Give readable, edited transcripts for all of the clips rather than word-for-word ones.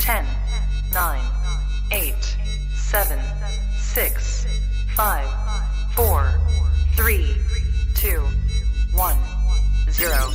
10, 9, 8, 7, 6, 5, 4, 3, 2, 1, 0.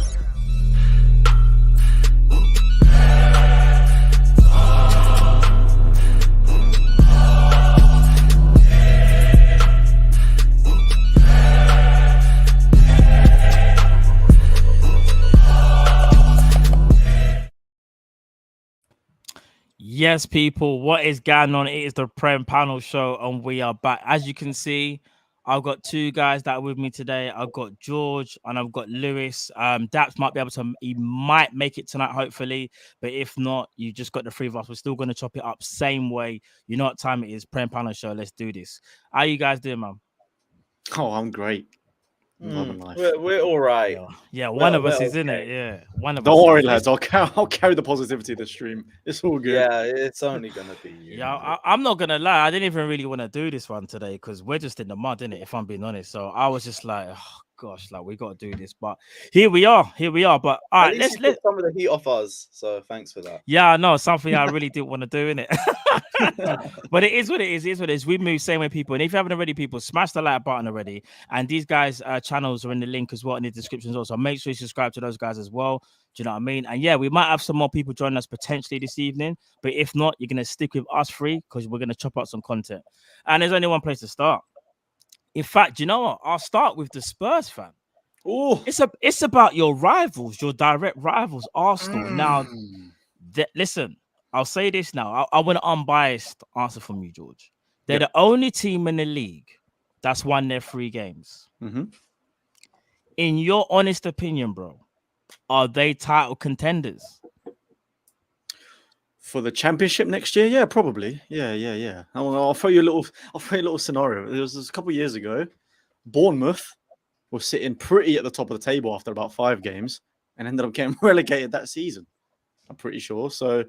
Yes, people, what is going on? It is the PREM Panel Show, and we are back. As you can see, I've got two guys that are with me today. I've got George and I've got Lewis. Daps might be able to, he might make it tonight, hopefully. But if not, you just got the three of us. We're still going to chop it up same way. You know what time it is, PREM Panel Show. Let's do this. How you guys doing, man? Oh, I'm great. Loving life. We're all right. Yeah, one of us is in it. Yeah, one of us. Don't worry, lads. I'll carry the positivity of the stream. It's all good. Yeah, it's only gonna be you. Yeah, I'm not gonna lie. I didn't even really want to do this one today because we're just in the mud, innit? If I'm being honest. So I was just like, oh gosh, like we got to do this. But here we are. But all right, let's some of the heat off us. So thanks for that. Yeah, I know, something I really didn't want to do, innit? But it is what it is. It is what it is. We move same way, people. And if you haven't already, people, smash the like button already. And these guys' channels are in the link as well in the descriptions also. Make sure you subscribe to those guys as well. Do you know what I mean? And yeah, we might have some more people joining us potentially this evening. But if not, you're gonna stick with us three because we're gonna chop out some content. And there's only one place to start. In fact, you know what? I'll start with the Spurs fan. Oh, it's about your rivals, your direct rivals, Arsenal. Now, listen, I'll say this now. I want an unbiased answer from you, George. They're the only team in the league that's won their 3 games. In your honest opinion, bro, are they title contenders for the championship next year? Yeah, probably. Yeah. I'll throw you a little scenario. It was a couple of years ago. Bournemouth was sitting pretty at the top of the table after about 5 games and ended up getting relegated that season. I'm pretty sure. So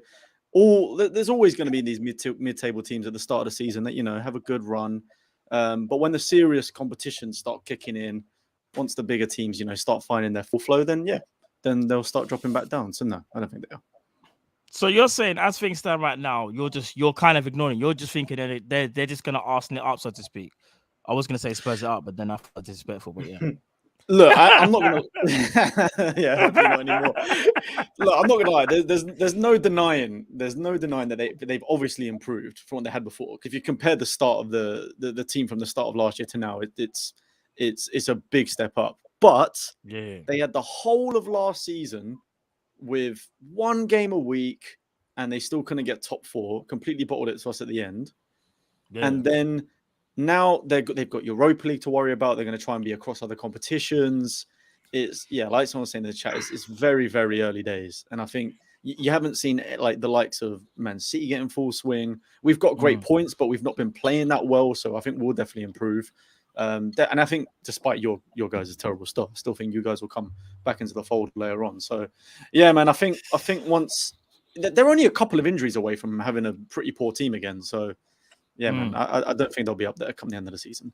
there's always going to be these mid-table teams at the start of the season that, you know, have a good run. But when the serious competitions start kicking in, once the bigger teams, you know, start finding their full flow, then they'll start dropping back down. So no, I don't think they are. So you're saying, as things stand right now, you're kind of ignoring. You're just thinking that they're just going to Arsenal it up, so to speak. I was going to say Spurs it up, but then I felt disrespectful. But yeah. Look, I'm not going to. Yeah, hopefully not anymore. Look, I'm not going to lie. There's no denying. There's no denying that they've obviously improved from what they had before. If you compare the start of the team from the start of last year to now, it's a big step up. But they had the whole of last season with 1 game a week, and they still couldn't get top 4. Completely bottled it to us at the end, and then. Now they've got Europa League to worry about. They're going to try and be across other competitions. It's like someone was saying in the chat, it's very, very early days. And I think you haven't seen like the likes of Man City getting full swing. We've got great points, but we've not been playing that well. So I think we'll definitely improve. And I think despite your guys' terrible stuff, I still think you guys will come back into the fold later on. So yeah, man, I think once they're only a couple of injuries away from having a pretty poor team again. So yeah, man, I don't think they'll be up there come the end of the season.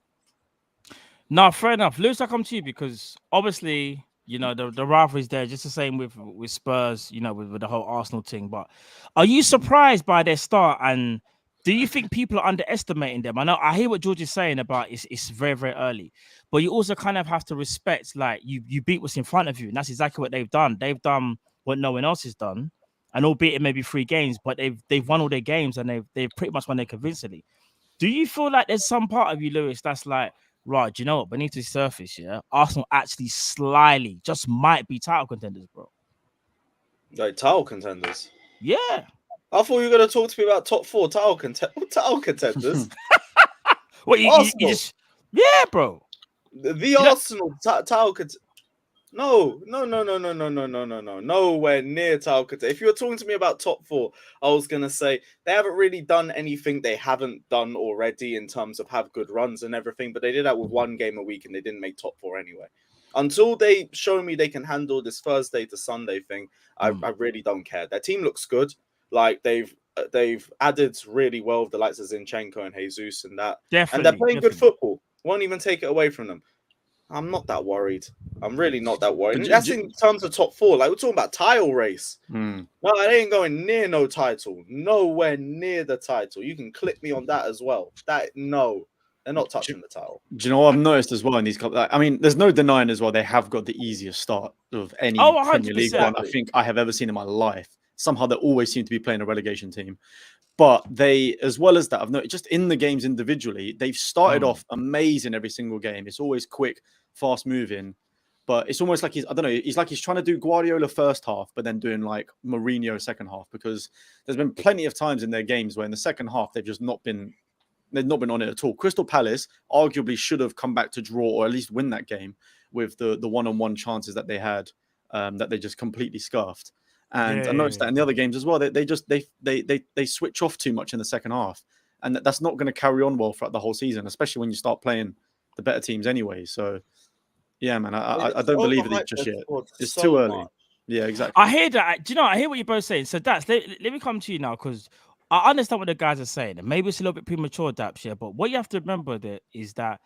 No, fair enough. Lewis, I come to you because obviously, you know, the rivalry's there, just the same with Spurs, you know, with the whole Arsenal thing. But are you surprised by their start? And do you think people are underestimating them? I hear what George is saying about it's very, very early. But you also kind of have to respect, like, you beat what's in front of you. And that's exactly what they've done. They've done what no one else has done. And albeit it may be 3 games, but they've won all their games and they've pretty much won it convincingly. Do you feel like there's some part of you, Lewis, that's like, right, do you know what? Beneath the surface, Arsenal actually slyly just might be title contenders, bro. Like title contenders? Yeah. I thought you were going to talk to me about top 4 title contenders. What, you just... Yeah, bro. The Arsenal title contenders. No. Nowhere near title contenders. If you were talking to me about top 4, I was going to say they haven't really done anything they haven't done already in terms of have good runs and everything, but they did that with 1 game a week and they didn't make top 4 anyway. Until they show me they can handle this Thursday to Sunday thing, I really don't care. Their team looks good. Like they've added really well with the likes of Zinchenko and Jesus and that. Definitely, and they're playing good football. Won't even take it away from them. I'm not that worried. I'm really not that worried. But And that's in terms of top 4. Like, we're talking about title race. Mm. No, it ain't going near no title. Nowhere near the title. You can click me on that as well. No, they're not touching the title. Do you know what I've noticed as well in these couple? I mean, there's no denying as well they have got the easiest start of any Oh, Premier League 100%. one I think I have ever seen in my life. Somehow they always seem to be playing a relegation team. But they, as well as that, I've noticed just in the games individually, they've started off amazing every single game. It's always quick, fast moving. But it's almost like I don't know, he's trying to do Guardiola first half, but then doing like Mourinho second half, because there's been plenty of times in their games where in the second half they've not been on it at all. Crystal Palace arguably should have come back to draw or at least win that game with the one-on-one chances that they had that they just completely scuffed. And I noticed that in the other games as well. They switch off too much in the second half, and that's not going to carry on well throughout the whole season, especially when you start playing the better teams anyway. So, yeah, man, I don't believe it just yet. It's too early. Yeah, exactly. I hear that. Do you know? I hear what you're both saying. So let me come to you now, because I understand what the guys are saying, and maybe it's a little bit premature, Daps, yeah. But what you have to remember that is that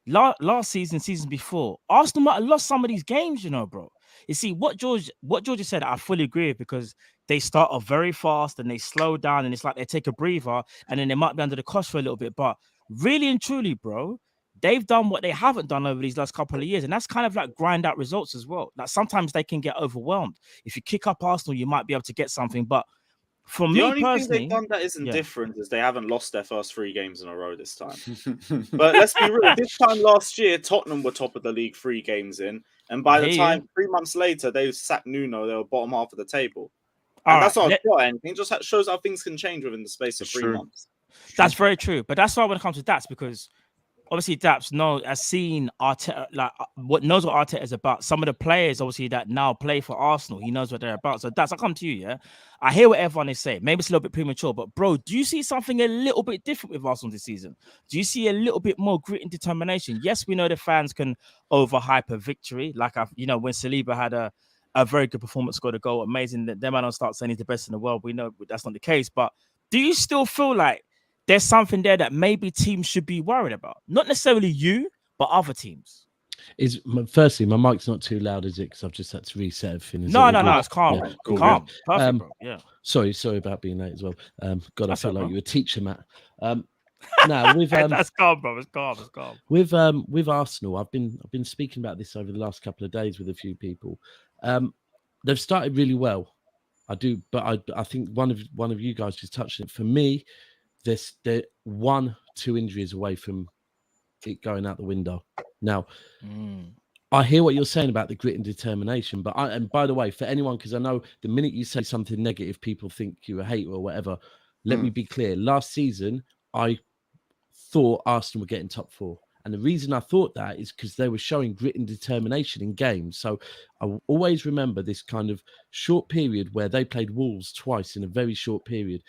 last season before, Arsenal might have lost some of these games, you know, bro. You see, what George has said, I fully agree with, because they start off very fast and they slow down, and it's like they take a breather, and then they might be under the cosh for a little bit. But really and truly, bro, they've done what they haven't done over these last couple of years, and that's kind of like grind out results as well. Like sometimes they can get overwhelmed. If you kick up Arsenal, you might be able to get something, but for me personally, the only thing they've done that isn't different is they haven't lost their first 3 games in a row this time. But let's be real. This time last year, Tottenham were top of the league 3 games in, and by the time 3 months later they sacked Nuno, they were bottom half of the table. And that's not anything. It just shows how things can change within the space of 3 months. That's very true. But that's why when it comes to Daps, because obviously Daps has seen Arteta, like knows what Arteta is about. Some of the players obviously that now play for Arsenal, he knows what they're about. So Daps, I come to you, yeah. I hear what everyone is saying. Maybe it's a little bit premature, but bro, do you see something a little bit different with Arsenal this season? Do you see a little bit more grit and determination? Yes, we know the fans can overhype a victory. Like when Saliba had a very good performance, scored a goal, amazing. That them man don't start saying he's the best in the world. We know that's not the case. But do you still feel like there's something there that maybe teams should be worried about? Not necessarily you, but other teams. Firstly, my mic's not too loud, is it? Because I've just had to reset everything. No, it's calm. Yeah, cool, calm. Perfect, bro. Yeah. Sorry about being late as well. God, I felt like you were a teacher, Matt. Now with that's calm, bro. It's calm. With Arsenal, I've been speaking about this over the last couple of days with a few people. They've started really well. I do, but I think one of you guys just touched it. For me, they're 1-2 injuries away from it going out the window. Now, I hear what you're saying about the grit and determination, but and by the way, for anyone, because I know the minute you say something negative, people think you're a hater or whatever. Let me be clear. Last season, I thought Arsenal were getting top 4. And the reason I thought that is because they were showing grit and determination in games. So I will always remember this kind of short period where they played Wolves twice in a very short period.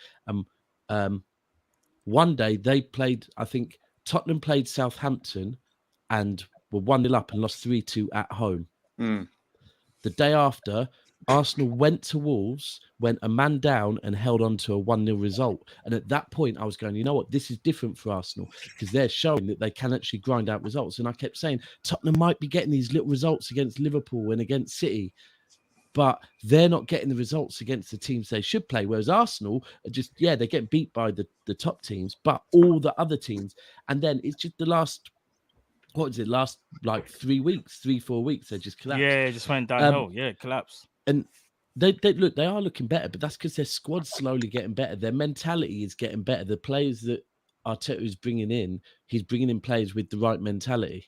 One day they played, I think Tottenham played Southampton and were 1-0 up and lost 3-2 at home. The day after, Arsenal went to Wolves, went a man down and held on to a 1-0 result. And at that point, I was going, you know what? This is different for Arsenal because they're showing that they can actually grind out results. And I kept saying, Tottenham might be getting these little results against Liverpool and against City, but they're not getting the results against the teams they should play. Whereas Arsenal are just, they get beat by the top teams, but all the other teams. And then it's just the last, last like 3 weeks, 3-4 weeks, they just collapsed. Yeah, just went downhill. Collapsed. And they are looking better, but that's because their squad's slowly getting better. Their mentality is getting better. The players that Arteta is bringing in, he's bringing in players with the right mentality.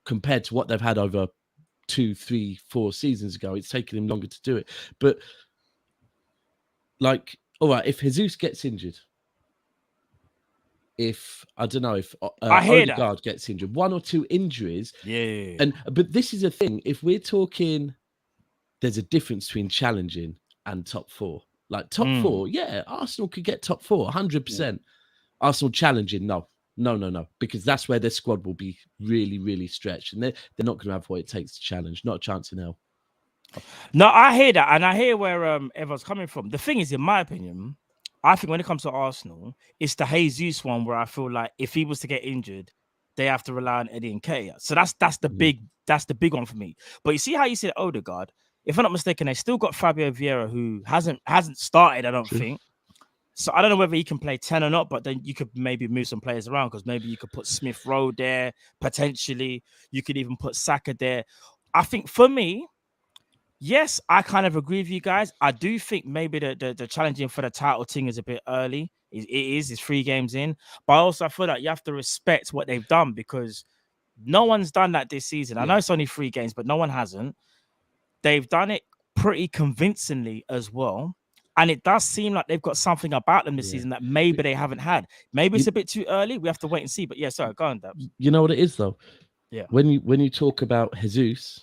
Compared to what they've had over 2, 3, 4 seasons ago, it's taken him longer to do it. But like, all right, if Jesus gets injured, if Odegaard gets injured, 1 or 2 injuries, but this is a thing. If we're talking, there's a difference between challenging and top 4. Like top 4, Arsenal could get top 4, 100%. Arsenal challenging, no, because that's where their squad will be really, really stretched, and they're not going to have what it takes to challenge. Not a chance in hell. No, I hear that, and I hear where everyone's coming from. The thing is, in my opinion, I think when it comes to Arsenal, it's the Jesus one where I feel like if he was to get injured, they have to rely on Eddie and Cikaya. So that's the big one for me. But you see how you said Odegaard. If I'm not mistaken, they still got Fabio Vieira, who hasn't started, I don't think. So I don't know whether he can play 10 or not, but then you could maybe move some players around, because maybe you could put Smith Rowe there, potentially. You could even put Saka there. I think for me, yes, I kind of agree with you guys. I do think maybe the challenging for the title thing is a bit early. It's 3 games in. But also I feel like you have to respect what they've done, because no one's done that this season. I know it's only 3 games, but no one hasn't. They've done it pretty convincingly as well. And it does seem like they've got something about them this season that maybe they haven't had. Maybe it's a bit too early. We have to wait and see. But yeah, sorry, go on, Dabs. You know what it is, though? Yeah. When you talk about Jesus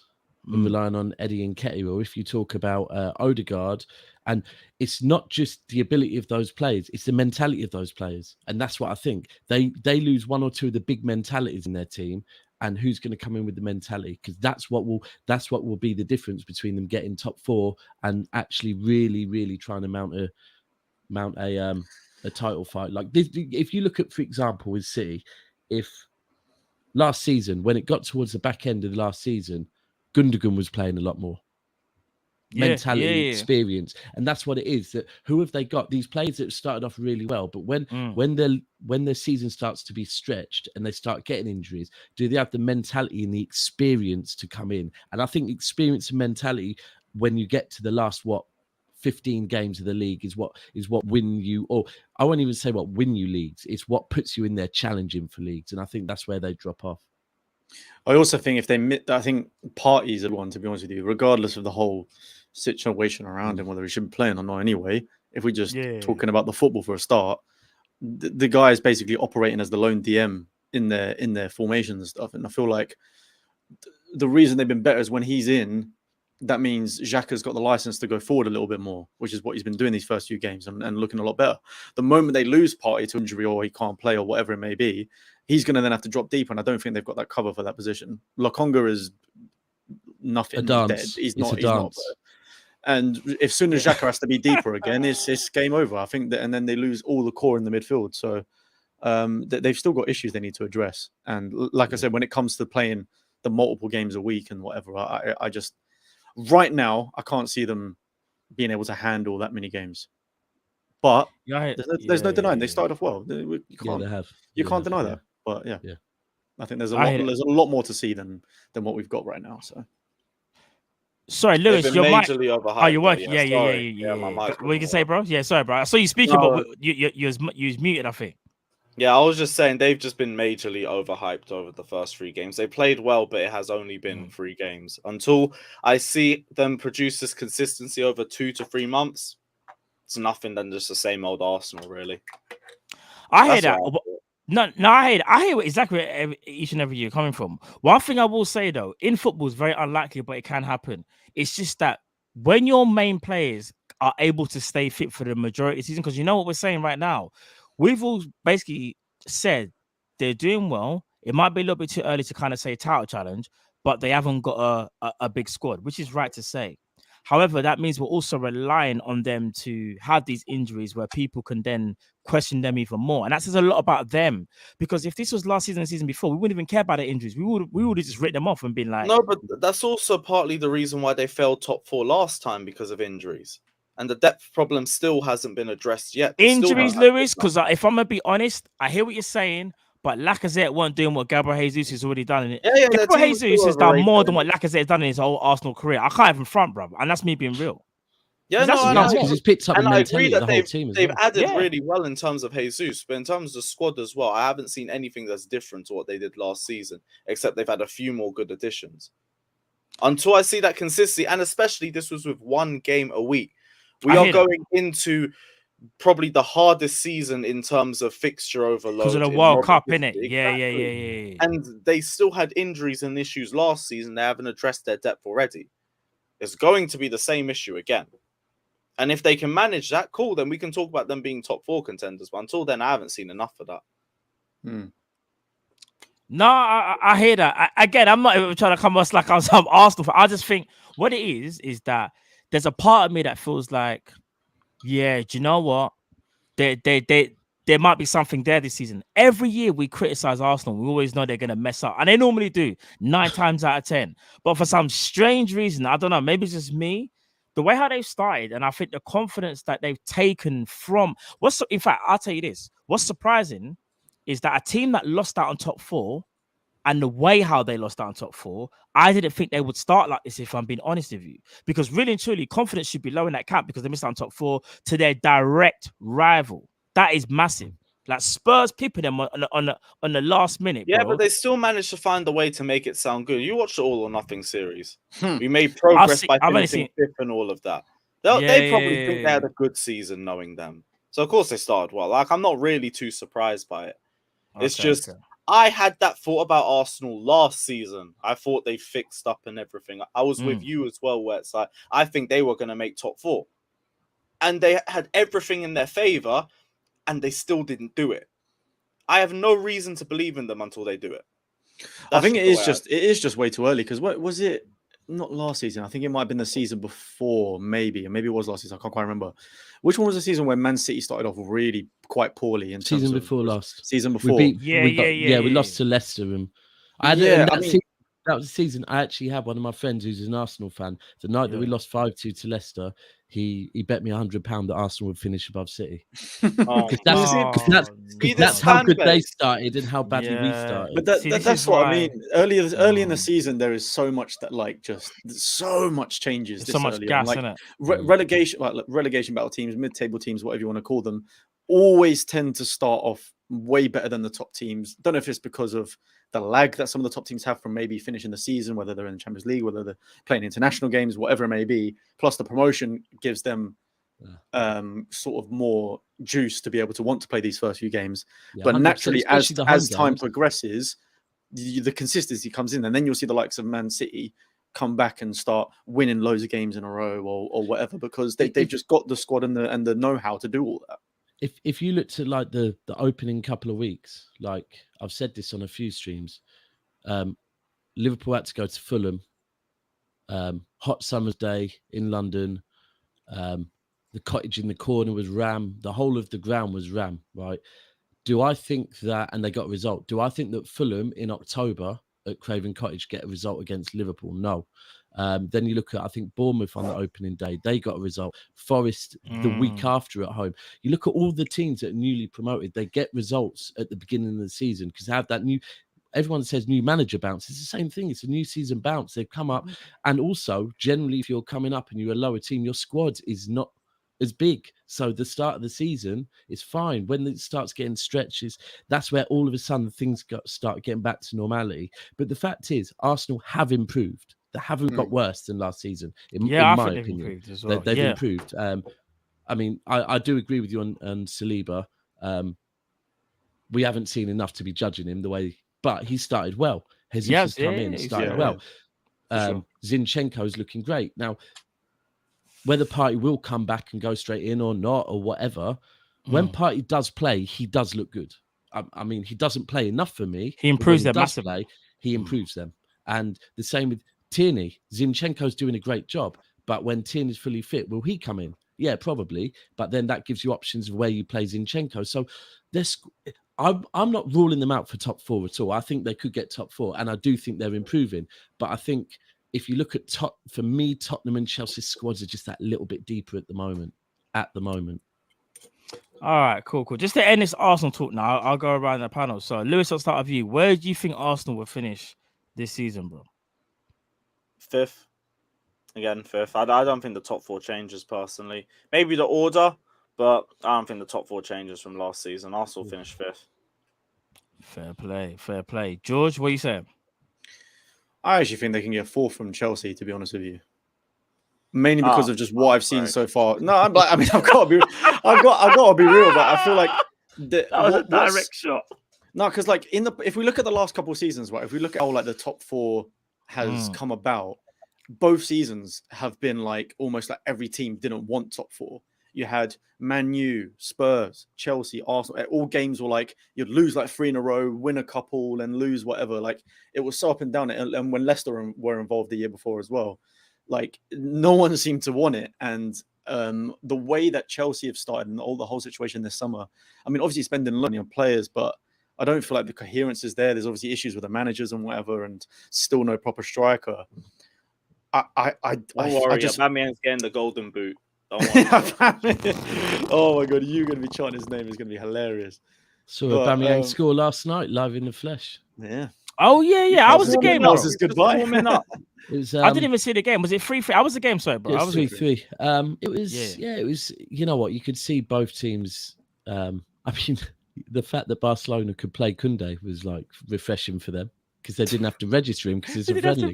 and relying on Eddie and Ketty, or if you talk about Odegaard, and it's not just the ability of those players, it's the mentality of those players. And that's what I think. They lose 1 or 2 of the big mentalities in their team. And who's going to come in with the mentality? Because that's what will be the difference between them getting top 4 and actually really, really trying to mount a title fight. Like this, if you look at, for example, with City, if last season, when it got towards the back end of the last season, Gundogan was playing a lot more. Mentality, experience, and that's what it is. That who have they got? These players that have started off really well, but when their season starts to be stretched and they start getting injuries, do they have the mentality and the experience to come in? And I think experience and mentality, when you get to the last 15 games of the league, is what win you, or I won't even say what win you leagues. It's what puts you in there challenging for leagues, and I think that's where they drop off. I also think I think parties are one, to be honest with you, regardless of the whole situation around him, whether he should be playing or not anyway. If we're just talking about the football for a start, the guy is basically operating as the lone DM in their formations and stuff. And I feel like the reason they've been better is when he's in, that means Xhaka's got the license to go forward a little bit more, which is what he's been doing these first few games and looking a lot better. The moment they lose Partey to injury or he can't play or whatever it may be, he's going to then have to drop deeper, and I don't think they've got that cover for that position. Lokonga is nothing. A dance. He's dead. He's it's not. A he's dance. not. And as soon as Xhaka has to be deeper again, it's game over. I think that, and then they lose all the core in the midfield. So they've still got issues they need to address. And like I said, when it comes to playing the multiple games a week and whatever, I just right now I can't see them being able to handle that many games. But there's no denying they started off well. You can't deny that. But yeah, I think there's a lot more to see than what we've got right now. So. Sorry, Lewis, your mic. Oh, you're working. Yeah. What you can say, bro? Yeah, sorry, bro. I saw you speaking, but you was muted, I think. Yeah, I was just saying they've just been majorly overhyped over the first 3 games. They played well, but it has only been 3 games. Until I see them produce this consistency over 2 to 3 months, it's nothing than just the same old Arsenal, really. I hear that. No, I hear exactly each and every year coming from. One thing I will say though, in football is very unlikely, but it can happen. It's just that when your main players are able to stay fit for the majority of the season, because you know what we're saying right now, we've all basically said they're doing well. It might be a little bit too early to kind of say title challenge, but they haven't got a big squad, which is right to say. However, that means we're also relying on them to have these injuries where people can then question them even more. And that says a lot about them. Because if this was last season and season before, we wouldn't even care about the injuries. We would have just written them off and been like... No, but that's also partly the reason why they failed top 4 last time, because of injuries. And the depth problem still hasn't been addressed yet. Injuries, Lewis, because if I'm going to be honest, I hear what you're saying, but Lacazette weren't doing what Gabriel Jesus has already done in it. Yeah, Gabriel Jesus has done more than what Lacazette has done in his whole Arsenal career. I can't even front, bro. And that's me being real. Yeah, because he's picked up the mentality of the whole team. They've added really well in terms of Jesus, but in terms of the squad as well, I haven't seen anything that's different to what they did last season, except they've had a few more good additions. Until I see that consistency, and especially this was with 1 game a week, we are going into probably the hardest season in terms of fixture overload. Because of the World Cup, innit? Yeah. And they still had injuries and issues last season. They haven't addressed their depth already. It's going to be the same issue again. And if they can manage that, cool, then we can talk about them being top 4 contenders. But until then, I haven't seen enough of that. No, I hear that. Again, I'm not even trying to come off like I'm some Arsenal fan. I just think what it is that there's a part of me that feels like, yeah, do you know what? They there might be something there this season. Every year we criticize Arsenal. We always know they're going to mess up. And they normally do 9 times out of 10. But for some strange reason, I don't know, maybe it's just me, the way how they've started, and I think the confidence that they've taken from... In fact, I'll tell you this. What's surprising is that a team that lost out on top 4, and the way how they lost out on top 4, I didn't think they would start like this, if I'm being honest with you. Because really and truly, confidence should be low in that camp because they missed out on top 4 to their direct rival. That is massive. Like Spurs pipping them on the last minute. Yeah, bro. but they still managed to find a way to make it sound good. You watched the All or Nothing series. We made progress by finishing 5th and all of that. They probably think they had a good season knowing them. So of course they started well. Like, I'm not really too surprised by it. It's just I had that thought about Arsenal last season. I thought they fixed up and everything. I was with you as well, where it's like I think they were going to make top 4. And they had everything in their favour, and they still didn't do it. I have no reason to believe in them until they do it. I think it is just way too early, because what was it? Not last season. I think it might have been the season before, maybe, and maybe it was last season. I can't quite remember. Which one was the season where Man City started off really quite poorly? In season terms before of, last. Season before. We lost to Leicester. And that was the season. I actually had one of my friends who's an Arsenal fan. The night that we lost 5-2 to Leicester, he bet me £100 that Arsenal would finish above City. That's how good they started and how badly we started. But that's what I mean. Early in the season, there is so much that so much changes. So much gas in it. Relegation battle teams, mid-table teams, whatever you want to call them, always tend to start off way better than the top teams. Don't know if it's because of the lag that some of the top teams have from maybe finishing the season, whether they're in the Champions League, whether they're playing international games, whatever it may be. Plus the promotion gives them sort of more juice to be able to want to play these first few games. But naturally, as time progresses, the consistency comes in, and then you'll see the likes of Man City come back and start winning loads of games in a row or whatever, because they've just got the squad and the know-how to do all that. If you look to like the opening couple of weeks, like I've said this on a few streams, Liverpool had to go to Fulham, hot summer's day in London, the cottage in the corner was Ram, the whole of the ground was Ram, right? Do I think that, and they got a result, do I think that Fulham in October at Craven Cottage get a result against Liverpool? No. Then you look at, I think, Bournemouth on the opening day, they got a result. Forest the week after at home. You look at all the teams that are newly promoted, they get results at the beginning of the season because they have that new, everyone says new manager bounce. It's the same thing. It's a new season bounce. They've come up. And also, generally, if you're coming up and you're a lower team, your squad is not as big. So the start of the season is fine. When it starts getting stretches, that's where all of a sudden things start getting back to normality. But the fact is, Arsenal have improved. They haven't got worse than last season, in my opinion. They've improved. I mean, I do agree with you on Saliba. We haven't seen enough to be judging him the way, but he started well. Jesus has come in, started well. Zinchenko's looking great. Now, whether Partey will come back and go straight in or not or whatever, when Partey does play, he does look good. I mean, he doesn't play enough for me. He improves them massively. He improves them. And the same with Tierney. Zinchenko's doing a great job, but when Tierney's fully fit, will he come in? Yeah, probably. But then that gives you options of where you play Zinchenko. So I'm not ruling them out for top 4 at all. I think they could get top 4, and I do think they're improving. But I think if you look at for me, Tottenham and Chelsea's squads are just that little bit deeper at the moment. All right, cool. Just to end this Arsenal talk now, I'll go around the panel. So, Lewis, I'll start with you. Where do you think Arsenal will finish this season, bro? 5th. Again, 5th. I don't think the top 4 changes personally. Maybe the order, but I don't think the top 4 changes from last season. Arsenal finished 5th. Fair play. George, what are you saying? I actually think they can get 4th from Chelsea, to be honest with you. Mainly because of just what I've seen so far. No, I've got to be real, but I feel like that was a direct shot. No, because like if we look at the last couple of seasons, right? If we look at how like the top 4 has come about, both seasons have been like almost like every team didn't want top 4. You had Man U, Spurs, Chelsea, Arsenal. All games were like you'd lose like 3 in a row, win a couple, and lose whatever. Like it was so up and down. And when Leicester were involved the year before as well, like no one seemed to want it. And the way that Chelsea have started and the whole situation this summer. I mean, obviously spending money on players, but I don't feel like the coherence is there. There's obviously issues with the managers and whatever, and still no proper striker. I just Aubameyang's getting the golden boot. Don't worry. Oh my god, you're gonna be chanting his name. It's gonna be hilarious. Saw But, Aubameyang score last night live in the flesh. Yeah. Oh yeah. I was the game. That was his goodbye. Warming up. It was, I didn't even see the game. Was it 3-3? I was the game, sorry, bro. It I was was 3-3. It was it was. You know what? You could see both teams. I mean, the fact that Barcelona could play Koundé was like refreshing for them because they didn't have to register him because it's a They didn't friendly.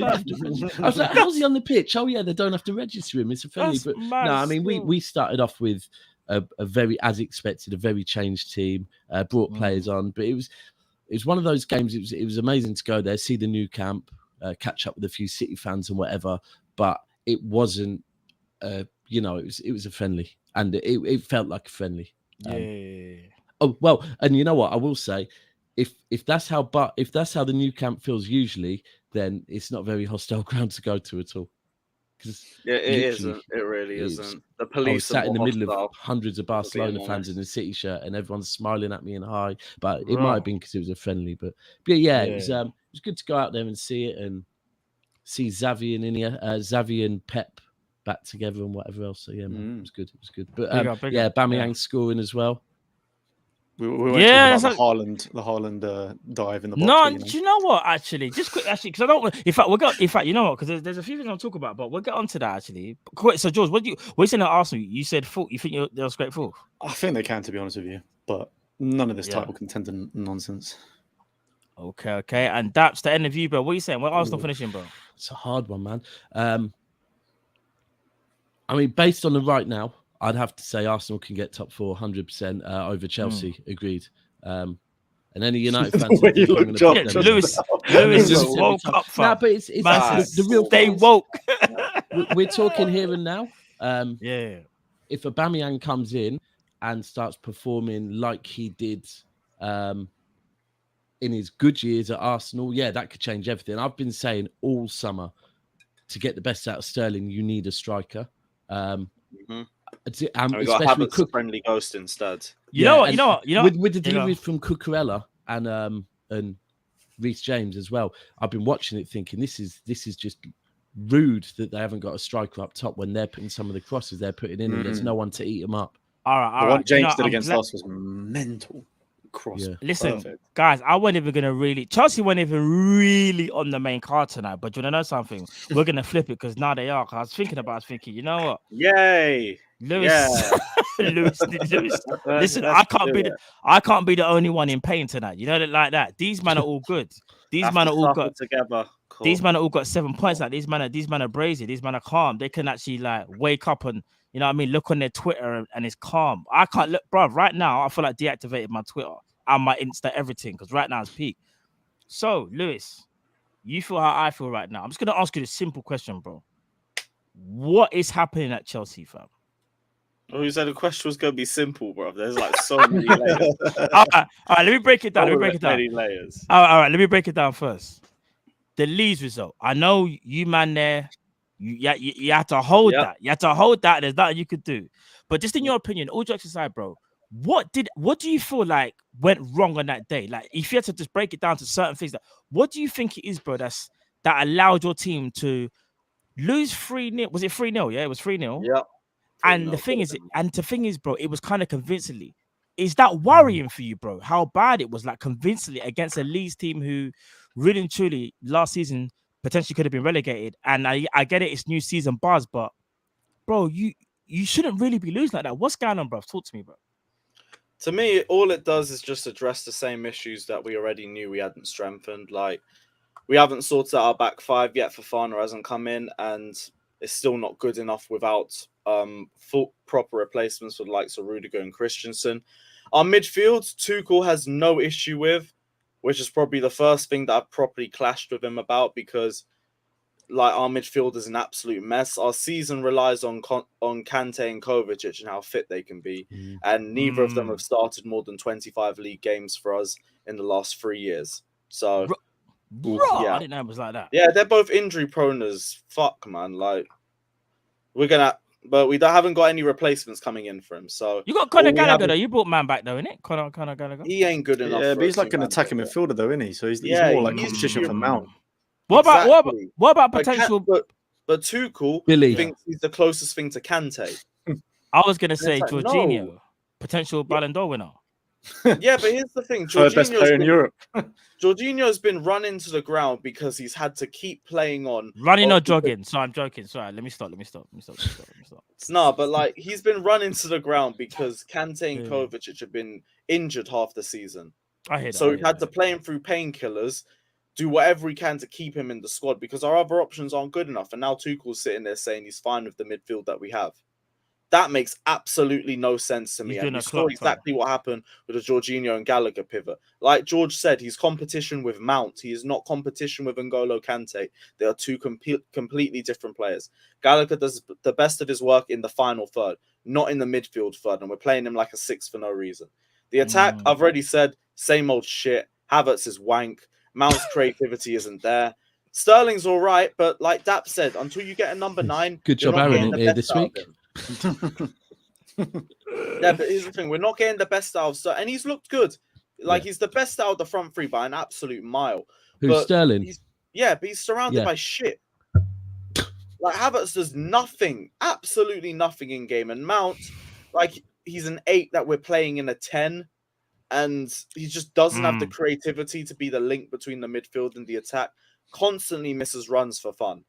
have to register I was like, how's he on the pitch? Oh yeah, they don't have to register him. It's a friendly. That's But mad no, I mean, still. we started off with a very, as expected, a very changed team. Brought players on, but it was one of those games. It was amazing to go there, see the new camp, catch up with a few City fans and whatever. But it wasn't, you know, it was a friendly, and it felt like a friendly. Oh well, and you know what I will say, if that's how the new camp feels usually, then it's not a very hostile ground to go to at all. Yeah, it literally, isn't. It really it isn't. is. The I was police sat are in the more middle of hostile, hundreds of being Barcelona fans honest. in a City shirt, and everyone's smiling at me and hi. But it Bro. might have been because it was a friendly. But yeah, it was good to go out there and see it and see Xavi and Pep back together and whatever else. So yeah, man, it was good. It was good. But Big up. Aubameyang scoring as well. We won't Yeah, talk about the Haaland dive in the box. No, but, you know. do you know what? Actually, just quick, because I don't. In fact, you know what? Because there's a few things I'll talk about, but we'll get onto that actually. Quick, so George, what you saying at Arsenal? You said fourth. You think they're straight fourth? I think they can, to be honest with you, but none of this Yeah. title contender nonsense. Okay, and that's the end of you, bro. What are you saying? Where Arsenal finishing, bro? It's a hard one, man. I mean, based on the right now, I'd have to say Arsenal can get top 4 100% over Chelsea. Agreed. And any United fans, way you look, John, Yeah, just Lewis now. just woke up. No, but it's Man, the real stay thing is, woke. we're talking here and now. Yeah. If Aubameyang comes in and starts performing like he did in his good years at Arsenal, yeah, that could change everything. I've been saying all summer, to get the best out of Sterling, you need a striker. And we Especially got with Havertz friendly ghost instead. You know what? With the deliveries from Cucurella and Reece James as well, I've been watching it thinking this is just rude that they haven't got a striker up top when they're putting some of the crosses they're putting in, and there's no one to eat them up. All right. The one James did I'm against glad- us was mental. Cross. Yeah. Listen, Perfect. guys, I wasn't even gonna really. Chelsea weren't even really on the main card tonight. But you wanna know something? We're gonna flip it because now they are. 'Cause I was thinking, you know what, Yay! Lewis, Yeah. Lewis. Listen, I can't be the only one in pain tonight. You know that like that. These men are all good. These men are all got together. Cool. These men are all got 7 points. Like these men are brazy. These men are calm. They can actually like wake up and you know what I mean. Look on their Twitter and it's calm. I can't look, bro. Right now, I feel like deactivated my Twitter and my Insta everything because right now it's peak. So Lewis, you feel how I feel right now. I'm just gonna ask you this simple question, bro. What is happening at Chelsea, fam? Oh, you said the question was gonna be simple, bro. There's like so many layers. all right, let me break it down. Many layers. All right, let me break it down first. The Leeds result. I know you, man. There, you had to hold that. You had to hold that. There's nothing you could do. But just in your opinion, all jokes aside, bro, what do you feel like went wrong on that day? Like, if you had to just break it down to certain things, what do you think it is, bro? That allowed your team to lose 3-0. Was it 3-0? Yeah, it was 3-0. Yeah. And the thing is, bro, it was kind of convincingly. Is that worrying for you, bro? How bad it was, like convincingly against a Leeds team who really and truly last season potentially could have been relegated. And I get it, it's new season buzz, but bro, you shouldn't really be losing like that. What's going on, bro? Talk to me, bro. To me, all it does is just address the same issues that we already knew we hadn't strengthened. Like, we haven't sorted out our back five yet. Fofana hasn't come in, and it's still not good enough without full proper replacements for the likes of Rudiger and Christensen. Our midfield, Tuchel has no issue with, which is probably the first thing that I've properly clashed with him about, because like our midfield is an absolute mess. Our season relies on Kante and Kovacic and how fit they can be, and neither of them have started more than 25 league games for us in the last 3 years. So, I didn't know it was like that. Yeah, they're both injury prone as fuck, man. Like, we're gonna but we haven't got any replacements coming in for him. So You got Conor all we have Gallagher is- though. You brought man back though, innit? Conor Gallagher. he ain't good enough. Yeah, for but he's a like an two-man attacking bit. midfielder, though, isn't he? So he's Yeah, more like he's competition for human. Mount. What about Exactly. But potential? But Tuchel Billy. thinks he's the closest thing to Kante. I was gonna say like, Jorginho, no. potential Ballon d'Or winner. Yeah, but here's the thing: Third best player in Europe. Jorginho's been run into the ground because he's had to keep playing on Running or because- jogging? So I'm joking. Sorry, let me stop. No, but like he's been run into the ground because Kante and Yeah. Kovacic have been injured half the season. I hear that. So we've had to play him through painkillers, do whatever he can to keep him in the squad because our other options aren't good enough. And now Tuchel's sitting there saying he's fine with the midfield that we have. That makes absolutely no sense to me. He's And doing we a saw clock exactly what happened with the Jorginho and Gallagher pivot. Like George said, he's competition with Mount. He is not competition with N'Golo Kante. They are two completely different players. Gallagher does the best of his work in the final third, not in the midfield third. And we're playing him like a six for no reason. The attack, I've already said, same old shit. Havertz is wank. Mount's creativity isn't there. Sterling's all right, but like Dap said, until you get a number 9, Good you're job, not Aaron, getting in the here best this out of week. him. Yeah, but here's the thing: we're not getting the best out of Sterling, and he's looked good. Like he's the best out of the front three by an absolute mile. Who's But Sterling? but he's surrounded Yeah. by shit. Like Havertz does nothing, absolutely nothing in game, and Mount, like he's an 8 that we're playing in a 10, and he just doesn't have the creativity to be the link between the midfield and the attack. Constantly misses runs for fun,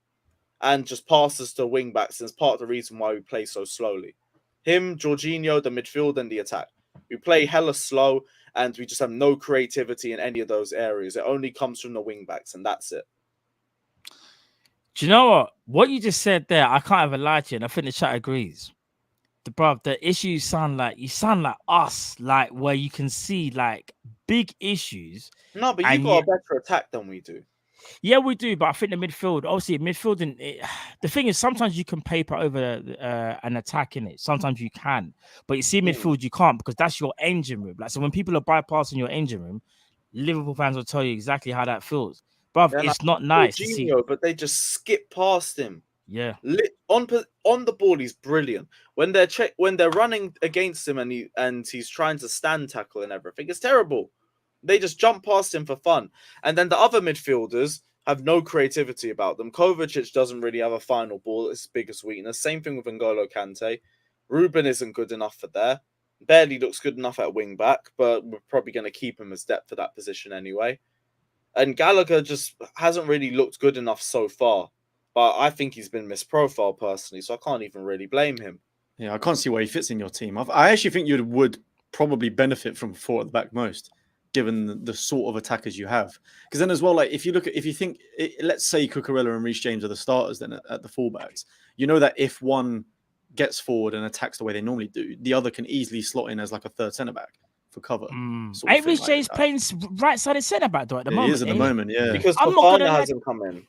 and just passes to wing backs. And it's part of the reason why we play so slowly. Him, Jorginho, the midfield and the attack. We play hella slow, and we just have no creativity in any of those areas. It only comes from the wing backs, and that's it. Do you know what? What you just said there, I can't even lie to you, and I think the chat agrees. The issues sound like us, like where you can see like big issues. No, but And you've got yet- a better attack than we do. Yeah, we do, but I think the midfield, obviously, the thing is, sometimes you can paper over an attack in it. Sometimes you can, but you see, midfield you can't because that's your engine room. Like, so when people are bypassing your engine room, Liverpool fans will tell you exactly how that feels. But Yeah, it's not nice to see. Jorginho, but they just skip past him. Yeah, On the ball, he's brilliant. When they're running against him and he's trying to stand tackle and everything, it's terrible. They just jump past him for fun. And then the other midfielders have no creativity about them. Kovacic doesn't really have a final ball. It's his biggest weakness. Same thing with N'Golo Kante. Ruben isn't good enough for there. Barely looks good enough at wing back, but we're probably going to keep him as depth for that position anyway. And Gallagher just hasn't really looked good enough so far. But I think he's been misprofiled personally, so I can't even really blame him. Yeah, I can't see where he fits in your team. I actually think you would probably benefit from 4 at the back most, given the sort of attackers you have. Because then as well, like if you think, let's say Cucurella and Reece James are the starters then at the fullbacks, you know that if one gets forward and attacks the way they normally do, the other can easily slot in as like a third centre back for cover. sort of Ain't thing Reece like James that. playing right-sided centre back though at the Yeah, moment? he is at the ain't he? moment, yeah. Because I'm not gonna Fofana lie- hasn't come in.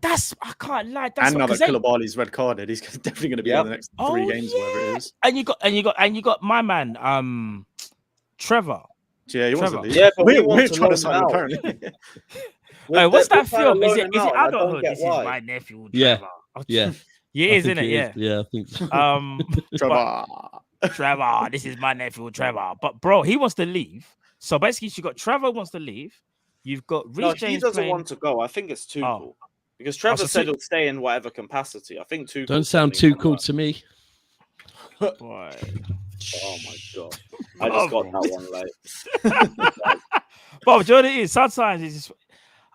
I can't lie. That's And now that 'cause they- Koulibaly's red carded, he's definitely going to be in the next 3 games, whatever it is. And you got my man, Trevor. Yeah, he wants to Trevor. leave. Yeah, but we we're want to trying to loan sign him him, out. apparently. Hey, what's They're that trying to film? Is loan it him out, and I don't adulthood? get This why. is my nephew, Yeah. Trevor. Yeah. Yeah, I it is, think isn't it? Yeah. Yeah, I think so. Trevor. Trevor, this is my nephew, Trevor. But bro, he wants to leave. So basically, you got Trevor wants to leave. You've got Reece No, James he doesn't playing. want to go. I think it's Tuchel. Because Trevor so said Tu- he'll stay in whatever capacity. I think Tuchel. Don't sound too cool to me. Boy. Oh my god! I just got that one late. But do you know what it is? Sometimes it's just,